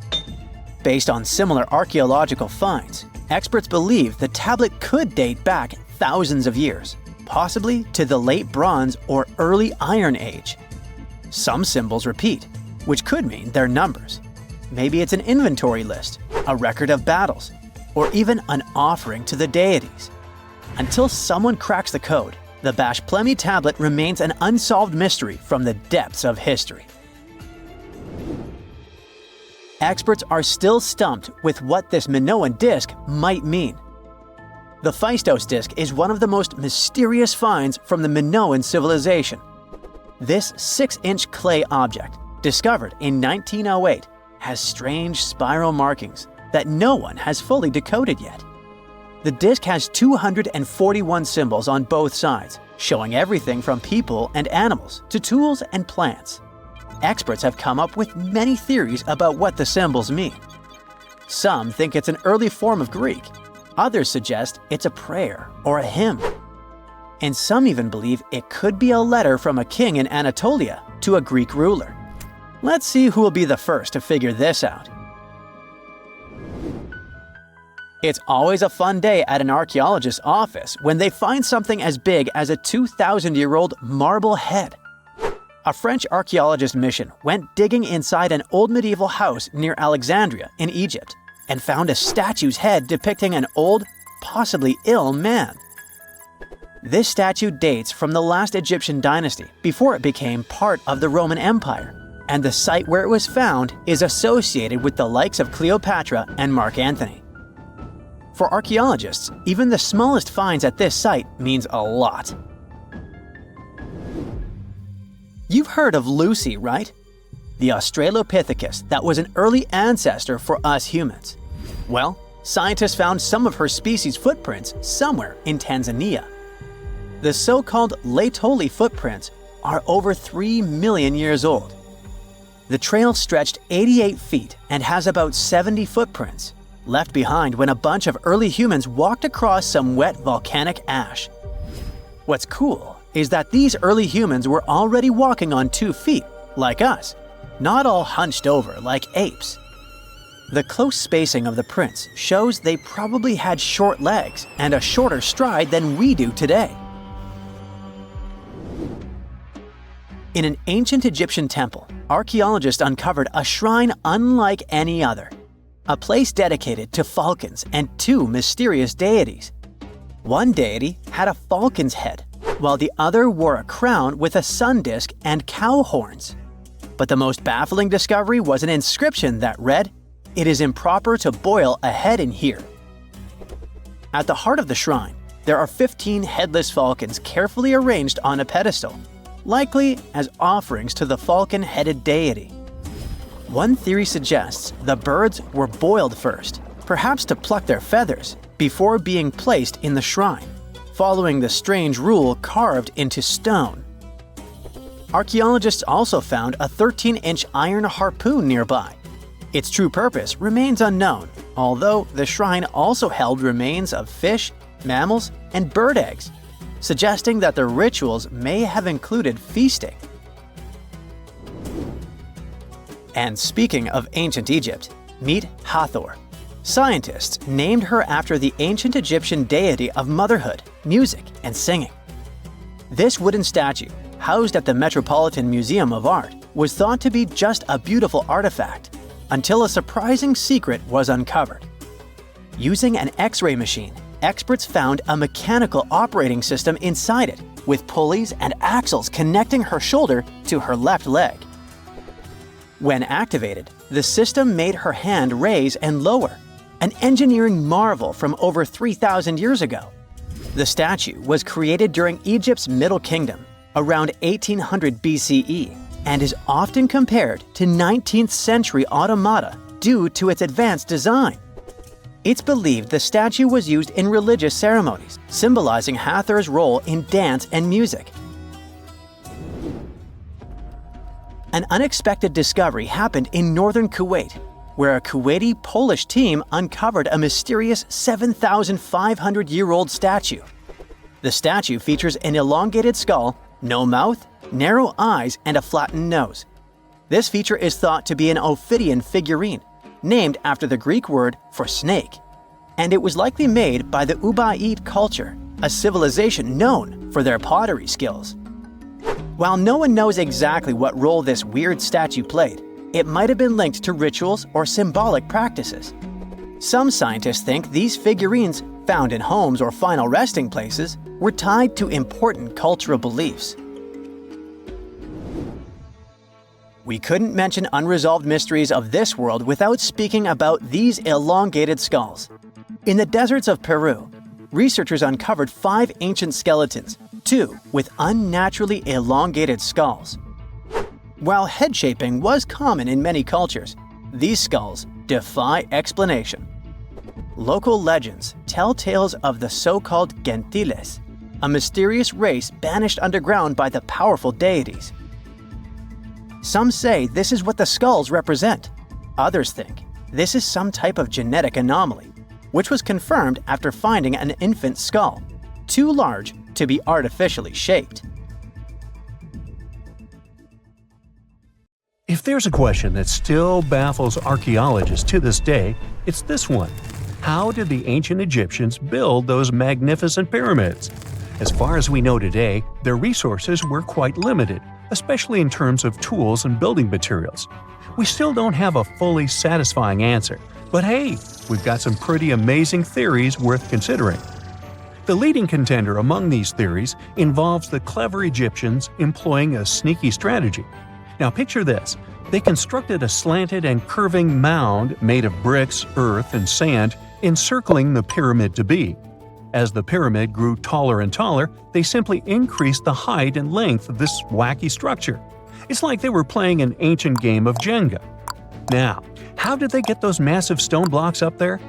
Based on similar archaeological finds, experts believe the tablet could date back thousands of years, possibly to the late Bronze or early Iron Age. Some symbols repeat, which could mean they're numbers. Maybe it's an inventory list, a record of battles, or even an offering to the deities. Until someone cracks the code, the Bashplemi tablet remains an unsolved mystery from the depths of history. Experts are still stumped with what this Minoan disc might mean. The Phaistos disc is one of the most mysterious finds from the Minoan civilization. This 6-inch clay object, discovered in 1908, has strange spiral markings that no one has fully decoded yet. The disc has 241 symbols on both sides, showing everything from people and animals to tools and plants. Experts have come up with many theories about what the symbols mean. Some think it's an early form of Greek. Others suggest it's a prayer or a hymn. And some even believe it could be a letter from a king in Anatolia to a Greek ruler. Let's see who will be the first to figure this out. It's always a fun day at an archaeologist's office when they find something as big as a 2,000-year-old marble head. A French archaeologist mission went digging inside an old medieval house near Alexandria in Egypt and found a statue's head depicting an old, possibly ill man. This statue dates from the last Egyptian dynasty before it became part of the Roman Empire, and the site where it was found is associated with the likes of Cleopatra and Mark Antony. For archaeologists, even the smallest finds at this site means a lot. You've heard of Lucy, right? The Australopithecus that was an early ancestor for us humans. Well, scientists found some of her species' footprints somewhere in Tanzania. The so-called Laetoli footprints are over 3 million years old. The trail stretched 88 feet and has about 70 footprints, left behind when a bunch of early humans walked across some wet volcanic ash. What's cool is that these early humans were already walking on 2 feet, like us, not all hunched over like apes. The close spacing of the prints shows they probably had short legs and a shorter stride than we do today. In an ancient Egyptian temple, archaeologists uncovered a shrine unlike any other, a place dedicated to falcons and 2 mysterious deities. One deity had a falcon's head, while the other wore a crown with a sun disk and cow horns. But the most baffling discovery was an inscription that read, "It is improper to boil a head in here." At the heart of the shrine, there are 15 headless falcons carefully arranged on a pedestal, likely as offerings to the falcon-headed deity. One theory suggests the birds were boiled first, perhaps to pluck their feathers, before being placed in the shrine, following the strange rule carved into stone. Archaeologists also found a 13-inch iron harpoon nearby. Its true purpose remains unknown, although the shrine also held remains of fish, mammals, and bird eggs, suggesting that the rituals may have included feasting. And speaking of ancient Egypt, meet Hathor. Scientists named her after the ancient Egyptian deity of motherhood, music, and singing. This wooden statue, housed at the Metropolitan Museum of Art, was thought to be just a beautiful artifact, until a surprising secret was uncovered. Using an X-ray machine, experts found a mechanical operating system inside it, with pulleys and axles connecting her shoulder to her left leg. When activated, the system made her hand raise and lower, an engineering marvel from over 3,000 years ago. The statue was created during Egypt's Middle Kingdom, around 1800 BCE, and is often compared to 19th century automata due to its advanced design. It's believed the statue was used in religious ceremonies, symbolizing Hathor's role in dance and music. An unexpected discovery happened in northern Kuwait, where a Kuwaiti-Polish team uncovered a mysterious 7,500-year-old statue. The statue features an elongated skull, no mouth, narrow eyes, and a flattened nose. This feature is thought to be an Ophidian figurine, named after the Greek word for snake, and it was likely made by the Ubaid culture, a civilization known for their pottery skills. While no one knows exactly what role this weird statue played, it might have been linked to rituals or symbolic practices. Some scientists think these figurines, found in homes or final resting places, were tied to important cultural beliefs. We couldn't mention unresolved mysteries of this world without speaking about these elongated skulls. In the deserts of Peru, researchers uncovered 5 ancient skeletons, 2 with unnaturally elongated skulls. While head shaping was common in many cultures, these skulls defy explanation. Local legends tell tales of the so-called gentiles, a mysterious race banished underground by the powerful deities. Some say this is what the skulls represent. Others think this is some type of genetic anomaly, which was confirmed after finding an infant skull, too large to be artificially shaped.
If there's a question that still baffles archaeologists to this day, it's this one. How did the ancient Egyptians build those magnificent pyramids? As far as we know today, their resources were quite limited, especially in terms of tools and building materials. We still don't have a fully satisfying answer, but hey, we've got some pretty amazing theories worth considering. The leading contender among these theories involves the clever Egyptians employing a sneaky strategy. Now picture this. They constructed a slanted and curving mound made of bricks, earth, and sand encircling the pyramid to be. As the pyramid grew taller and taller, they simply increased the height and length of this wacky structure. It's like they were playing an ancient game of Jenga. Now, how did they get those massive stone blocks up there?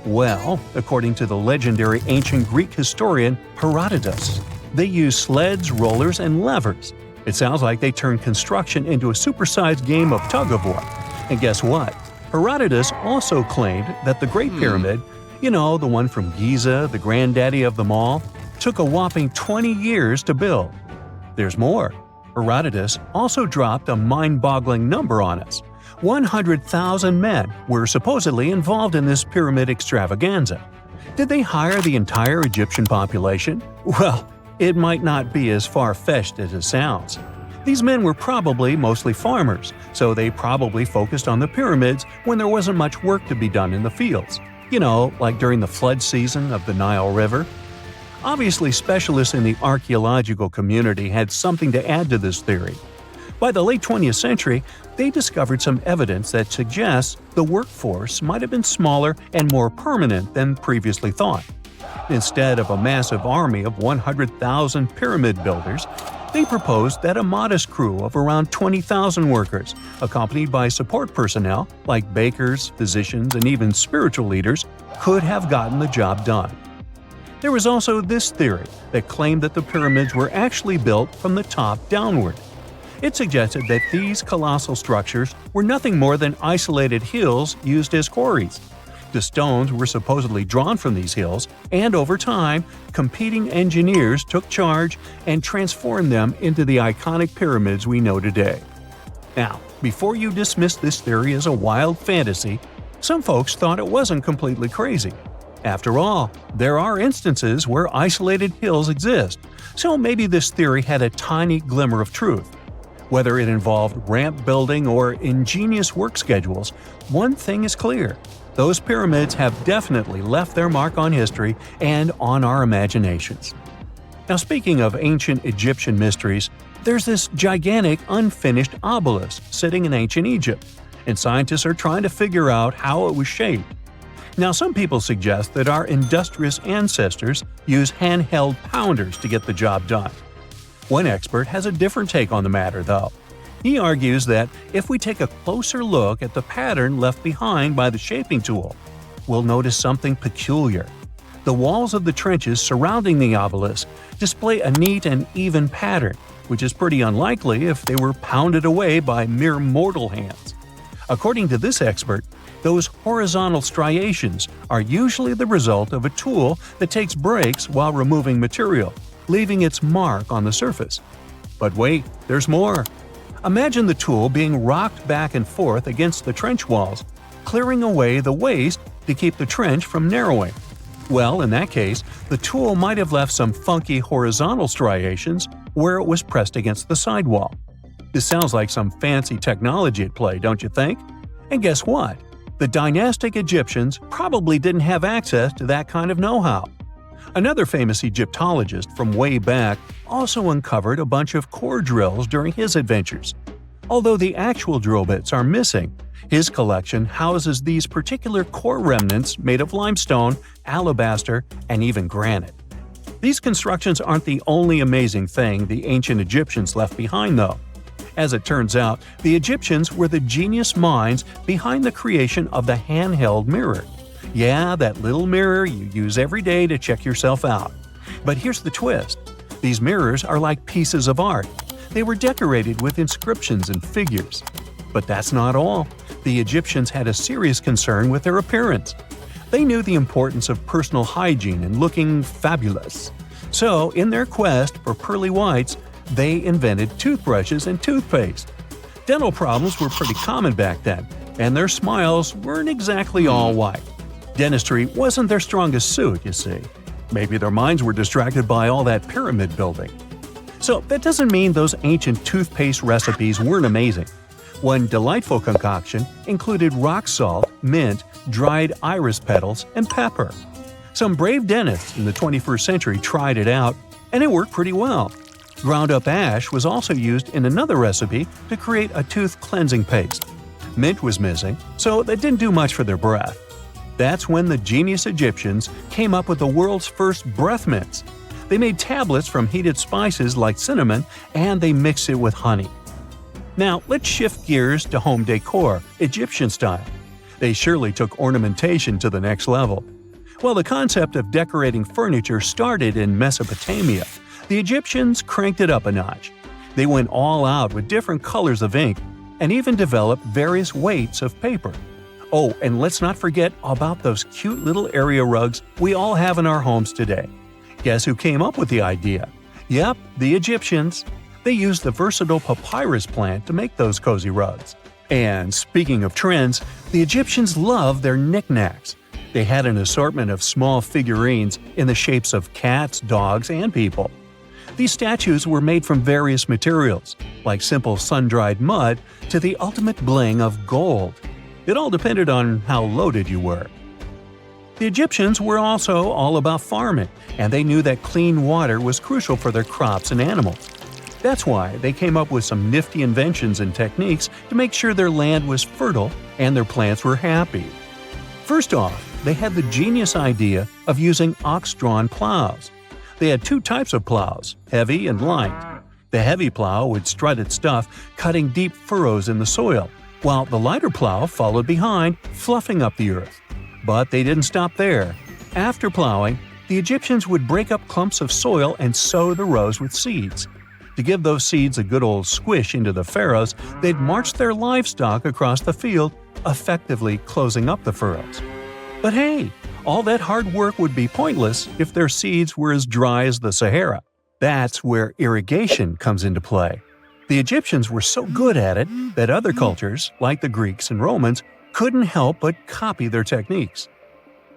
Well, according to the legendary ancient Greek historian Herodotus, they used sleds, rollers, and levers. It sounds like they turned construction into a supersized game of tug-of-war. And guess what? Herodotus also claimed that the Great Pyramid, the one from Giza, the granddaddy of them all, took a whopping 20 years to build. There's more. Herodotus also dropped a mind-boggling number on us. 100,000 men were supposedly involved in this pyramid extravaganza. Did they hire the entire Egyptian population? Well, it might not be as far-fetched as it sounds. These men were probably mostly farmers, so they probably focused on the pyramids when there wasn't much work to be done in the fields. Like during the flood season of the Nile River. Obviously, specialists in the archaeological community had something to add to this theory. By the late 20th century, they discovered some evidence that suggests the workforce might have been smaller and more permanent than previously thought. Instead of a massive army of 100,000 pyramid builders, they proposed that a modest crew of around 20,000 workers, accompanied by support personnel like bakers, physicians, and even spiritual leaders, could have gotten the job done. There was also this theory that claimed that the pyramids were actually built from the top downward. It suggested that these colossal structures were nothing more than isolated hills used as quarries. The stones were supposedly drawn from these hills, and over time, competing engineers took charge and transformed them into the iconic pyramids we know today. Now, before you dismiss this theory as a wild fantasy, some folks thought it wasn't completely crazy. After all, there are instances where isolated hills exist, so maybe this theory had a tiny glimmer of truth. Whether it involved ramp building or ingenious work schedules, one thing is clear. Those pyramids have definitely left their mark on history and on our imaginations. Now, speaking of ancient Egyptian mysteries, there's this gigantic unfinished obelisk sitting in ancient Egypt, and scientists are trying to figure out how it was shaped. Now, some people suggest that our industrious ancestors used handheld pounders to get the job done. One expert has a different take on the matter, though. He argues that if we take a closer look at the pattern left behind by the shaping tool, we'll notice something peculiar. The walls of the trenches surrounding the obelisk display a neat and even pattern, which is pretty unlikely if they were pounded away by mere mortal hands. According to this expert, those horizontal striations are usually the result of a tool that takes breaks while removing material, leaving its mark on the surface. But wait, there's more. Imagine the tool being rocked back and forth against the trench walls, clearing away the waste to keep the trench from narrowing. Well, in that case, the tool might have left some funky horizontal striations where it was pressed against the sidewall. This sounds like some fancy technology at play, don't you think? And guess what? The dynastic Egyptians probably didn't have access to that kind of know-how. Another famous Egyptologist from way back also uncovered a bunch of core drills during his adventures. Although the actual drill bits are missing, his collection houses these particular core remnants made of limestone, alabaster, and even granite. These constructions aren't the only amazing thing the ancient Egyptians left behind, though. As it turns out, the Egyptians were the genius minds behind the creation of the handheld mirror. Yeah, that little mirror you use every day to check yourself out. But here's the twist. These mirrors are like pieces of art. They were decorated with inscriptions and figures. But that's not all. The Egyptians had a serious concern with their appearance. They knew the importance of personal hygiene and looking fabulous. So, in their quest for pearly whites, they invented toothbrushes and toothpaste. Dental problems were pretty common back then, and their smiles weren't exactly all white. Dentistry wasn't their strongest suit, you see. Maybe their minds were distracted by all that pyramid building. So that doesn't mean those ancient toothpaste recipes weren't amazing. One delightful concoction included rock salt, mint, dried iris petals, and pepper. Some brave dentists in the 21st century tried it out, and it worked pretty well. Ground-up ash was also used in another recipe to create a tooth cleansing paste. Mint was missing, so that didn't do much for their breath. That's when the genius Egyptians came up with the world's first breath mints. They made tablets from heated spices like cinnamon, and they mixed it with honey. Now, let's shift gears to home decor, Egyptian style. They surely took ornamentation to the next level. While the concept of decorating furniture started in Mesopotamia, the Egyptians cranked it up a notch. They went all out with different colors of ink and even developed various weights of paper. Oh, and let's not forget about those cute little area rugs we all have in our homes today. Guess who came up with the idea? Yep, the Egyptians. They used the versatile papyrus plant to make those cozy rugs. And speaking of trends, the Egyptians loved their knickknacks. They had an assortment of small figurines in the shapes of cats, dogs, and people. These statues were made from various materials, like simple sun-dried mud to the ultimate bling of gold. It all depended on how loaded you were. The Egyptians were also all about farming, and they knew that clean water was crucial for their crops and animals. That's why they came up with some nifty inventions and techniques to make sure their land was fertile and their plants were happy. First off, they had the genius idea of using ox-drawn plows. They had two types of plows, heavy and light. The heavy plow would strut its stuff, cutting deep furrows in the soil, while the lighter plow followed behind, fluffing up the earth. But they didn't stop there. After plowing, the Egyptians would break up clumps of soil and sow the rows with seeds. To give those seeds a good old squish into the furrows, they'd march their livestock across the field, effectively closing up the furrows. But hey, all that hard work would be pointless if their seeds were as dry as the Sahara. That's where irrigation comes into play. The Egyptians were so good at it that other cultures, like the Greeks and Romans, couldn't help but copy their techniques.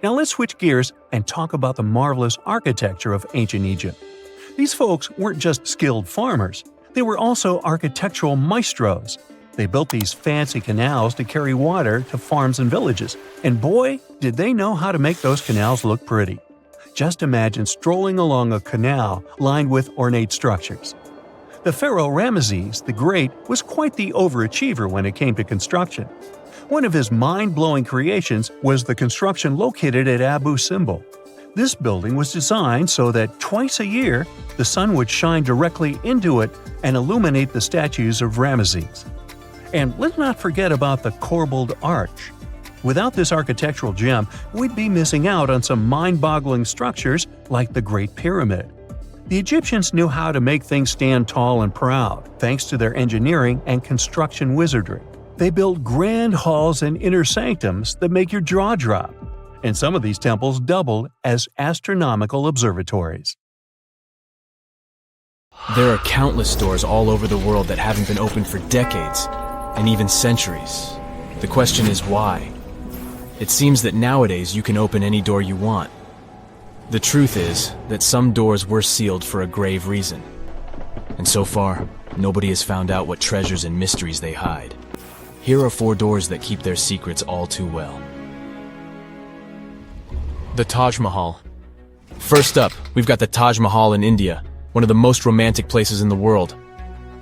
Now let's switch gears and talk about the marvelous architecture of ancient Egypt. These folks weren't just skilled farmers, they were also architectural maestros. They built these fancy canals to carry water to farms and villages, and boy, did they know how to make those canals look pretty. Just imagine strolling along a canal lined with ornate structures. The pharaoh Ramesses the Great was quite the overachiever when it came to construction. One of his mind-blowing creations was the construction located at Abu Simbel. This building was designed so that twice a year, the sun would shine directly into it and illuminate the statues of Ramesses. And let's not forget about the corbelled arch. Without this architectural gem, we'd be missing out on some mind-boggling structures like the Great Pyramid. The Egyptians knew how to make things stand tall and proud, thanks to their engineering and construction wizardry. They built grand halls and inner sanctums that make your jaw drop, and some of these temples doubled as astronomical observatories.
There are countless doors all over the world that haven't been opened for decades, and even centuries. The question is why? It seems that nowadays you can open any door you want. The truth is that some doors were sealed for a grave reason. And so far, nobody has found out what treasures and mysteries they hide. Here are 4 doors that keep their secrets all too well. The Taj Mahal. First up, we've got the Taj Mahal in India, one of the most romantic places in the world.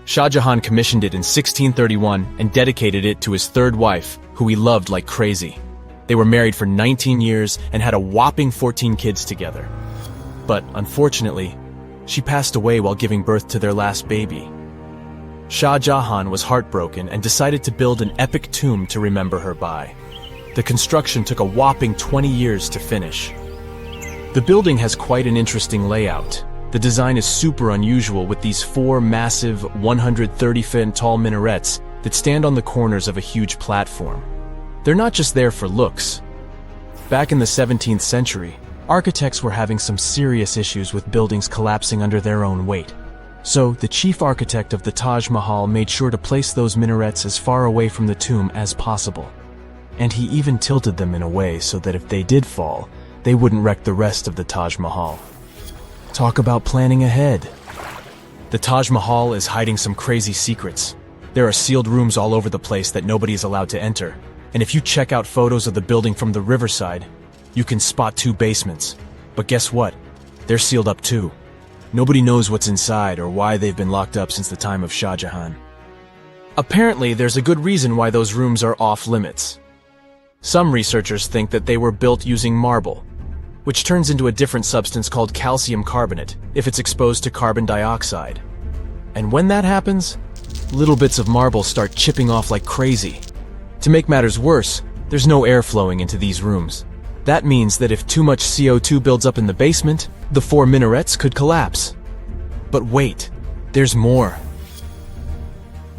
Shah Jahan commissioned it in 1631 and dedicated it to his 3rd wife, who he loved like crazy. They were married for 19 years and had a whopping 14 kids together. But unfortunately, she passed away while giving birth to their last baby. Shah Jahan was heartbroken and decided to build an epic tomb to remember her by. The construction took a whopping 20 years to finish. The building has quite an interesting layout. The design is super unusual with these 4 massive 130-foot tall minarets that stand on the corners of a huge platform. They're not just there for looks. Back in the 17th century, architects were having some serious issues with buildings collapsing under their own weight. So, the chief architect of the Taj Mahal made sure to place those minarets as far away from the tomb as possible. And he even tilted them in a way so that if they did fall, they wouldn't wreck the rest of the Taj Mahal. Talk about planning ahead. The Taj Mahal is hiding some crazy secrets. There are sealed rooms all over the place that nobody is allowed to enter. And if you check out photos of the building from the riverside, you can spot 2 basements. But guess what? They're sealed up too. Nobody knows what's inside or why they've been locked up since the time of Shah Jahan. Apparently, there's a good reason why those rooms are off limits. Some researchers think that they were built using marble, which turns into a different substance called calcium carbonate if it's exposed to carbon dioxide. And when that happens, little bits of marble start chipping off like crazy. To make matters worse, there's no air flowing into these rooms. That means that if too much CO2 builds up in the basement, the 4 minarets could collapse. But wait, there's more.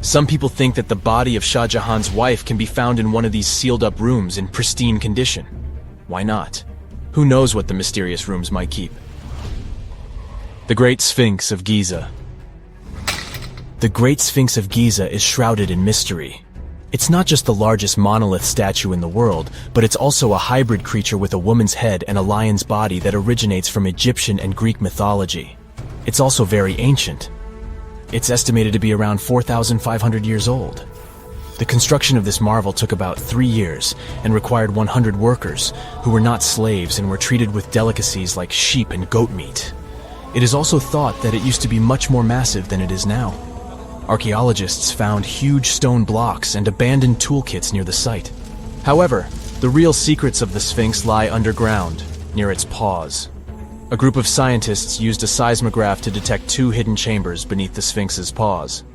Some people think that the body of Shah Jahan's wife can be found in one of these sealed-up rooms in pristine condition. Why not? Who knows what the mysterious rooms might keep? The Great Sphinx of Giza. The Great Sphinx of Giza is shrouded in mystery. It's not just the largest monolith statue in the world, but it's also a hybrid creature with a woman's head and a lion's body that originates from Egyptian and Greek mythology. It's also very ancient. It's estimated to be around 4,500 years old. The construction of this marvel took about 3 years and required 100 workers, who were not slaves and were treated with delicacies like sheep and goat meat. It is also thought that it used to be much more massive than it is now. Archaeologists found huge stone blocks and abandoned toolkits near the site. However, the real secrets of the Sphinx lie underground, near its paws. A group of scientists used a seismograph to detect 2 hidden chambers beneath the Sphinx's paws.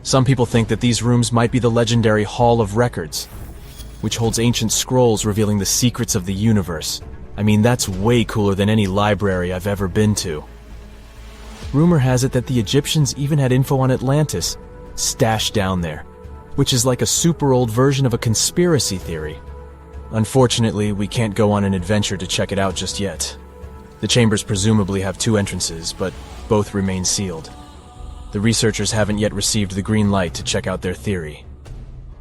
Some people think that these rooms might be the legendary Hall of Records, which holds ancient scrolls revealing the secrets of the universe. I mean, that's way cooler than any library I've ever been to. Rumor has it that the Egyptians even had info on Atlantis stashed down there, which is like a super old version of a conspiracy theory. Unfortunately, we can't go on an adventure to check it out just yet. The chambers presumably have 2 entrances, but both remain sealed. The researchers haven't yet received the green light to check out their theory.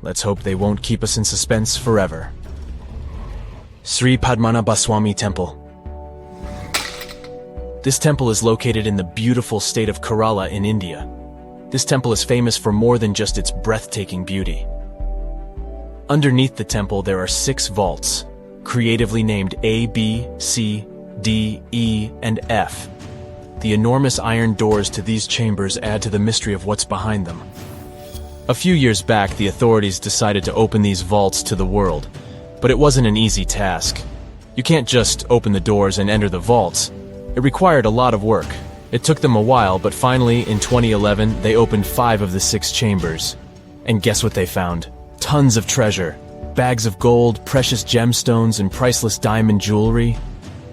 Let's hope they won't keep us in suspense forever. Sri Padmanabhaswamy Temple. This temple is located in the beautiful state of Kerala in India. This temple is famous for more than just its breathtaking beauty. Underneath the temple there are 6 vaults, creatively named A, B, C, D, E, and F. The enormous iron doors to these chambers add to the mystery of what's behind them. A few years back, the authorities decided to open these vaults to the world, but it wasn't an easy task. You can't just open the doors and enter the vaults. It required a lot of work. It took them a while, but finally, in 2011, they opened 5 of the 6 chambers. And guess what they found? Tons of treasure. Bags of gold, precious gemstones, and priceless diamond jewelry.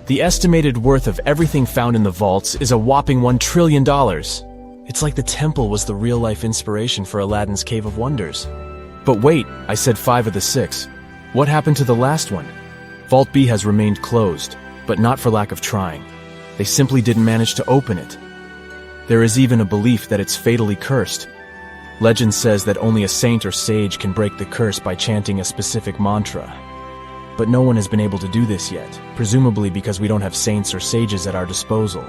The estimated worth of everything found in the vaults is a whopping $1 trillion. It's like the temple was the real-life inspiration for Aladdin's Cave of Wonders. But wait, I said 5 of the 6. What happened to the last one? Vault B has remained closed, but not for lack of trying. They simply didn't manage to open it. There is even a belief that it's fatally cursed. Legend says that only a saint or sage can break the curse by chanting a specific mantra. But no one has been able to do this yet, presumably because we don't have saints or sages at our disposal.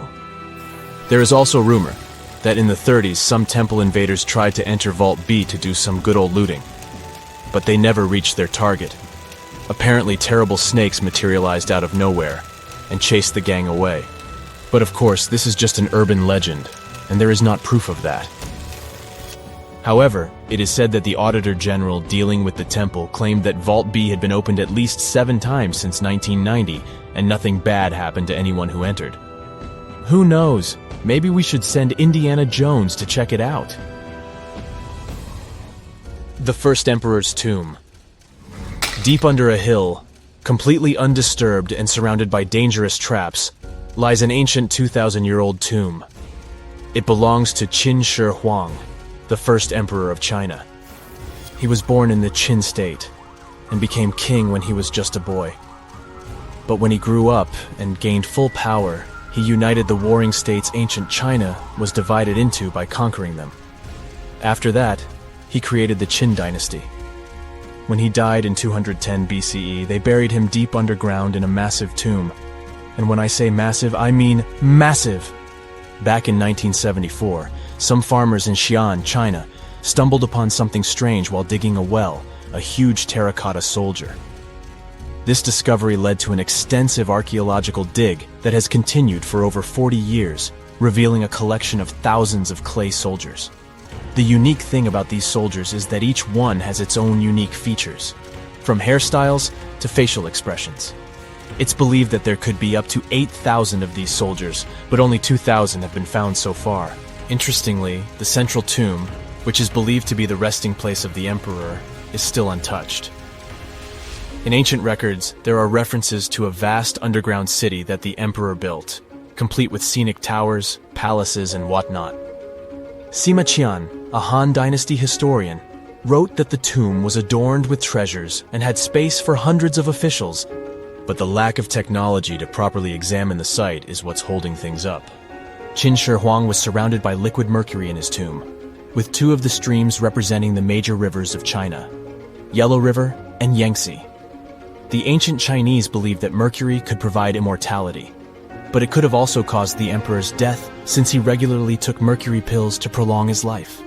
There is also rumor that in the 30s, some temple invaders tried to enter Vault B to do some good old looting. But they never reached their target. Apparently, terrible snakes materialized out of nowhere and chased the gang away. But of course, this is just an urban legend, and there is not proof of that. However, it is said that the Auditor General dealing with the temple claimed that Vault B had been opened at least 7 times since 1990, and nothing bad happened to anyone who entered. Who knows? Maybe we should send Indiana Jones to check it out. The First Emperor's Tomb. Deep under a hill, completely undisturbed and surrounded by dangerous traps, lies an ancient 2,000-year-old tomb. It belongs to Qin Shi Huang, the first emperor of China. He was born in the Qin state and became king when he was just a boy. But when he grew up and gained full power, he united the warring states ancient China was divided into by conquering them. After that, he created the Qin dynasty. When he died in 210 BCE, they buried him deep underground in a massive tomb. And when I say massive, I mean massive! Back in 1974, some farmers in Xi'an, China, stumbled upon something strange while digging a well, a huge terracotta soldier. This discovery led to an extensive archaeological dig that has continued for over 40 years, revealing a collection of thousands of clay soldiers. The unique thing about these soldiers is that each one has its own unique features, from hairstyles to facial expressions. It's believed that there could be up to 8,000 of these soldiers, but only 2,000 have been found so far. Interestingly, the central tomb, which is believed to be the resting place of the emperor, is still untouched. In ancient records, there are references to a vast underground city that the emperor built, complete with scenic towers, palaces, and whatnot. Sima Qian, a Han Dynasty historian, wrote that the tomb was adorned with treasures and had space for hundreds of officials, but the lack of technology to properly examine the site is what's holding things up. Qin Shi Huang was surrounded by liquid mercury in his tomb, with 2 of the streams representing the major rivers of China, Yellow River and Yangtze. The ancient Chinese believed that mercury could provide immortality, but it could have also caused the emperor's death since he regularly took mercury pills to prolong his life.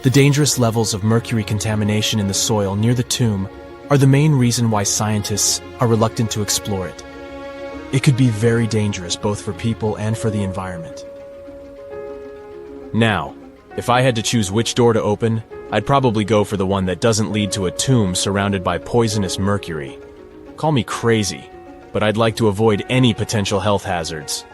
The dangerous levels of mercury contamination in the soil near the tomb are the main reason why scientists are reluctant to explore it. It could be very dangerous both for people and for the environment. Now, if I had to choose which door to open, I'd probably go for the one that doesn't lead to a tomb surrounded by poisonous mercury. Call me crazy, but I'd like to avoid any potential health hazards.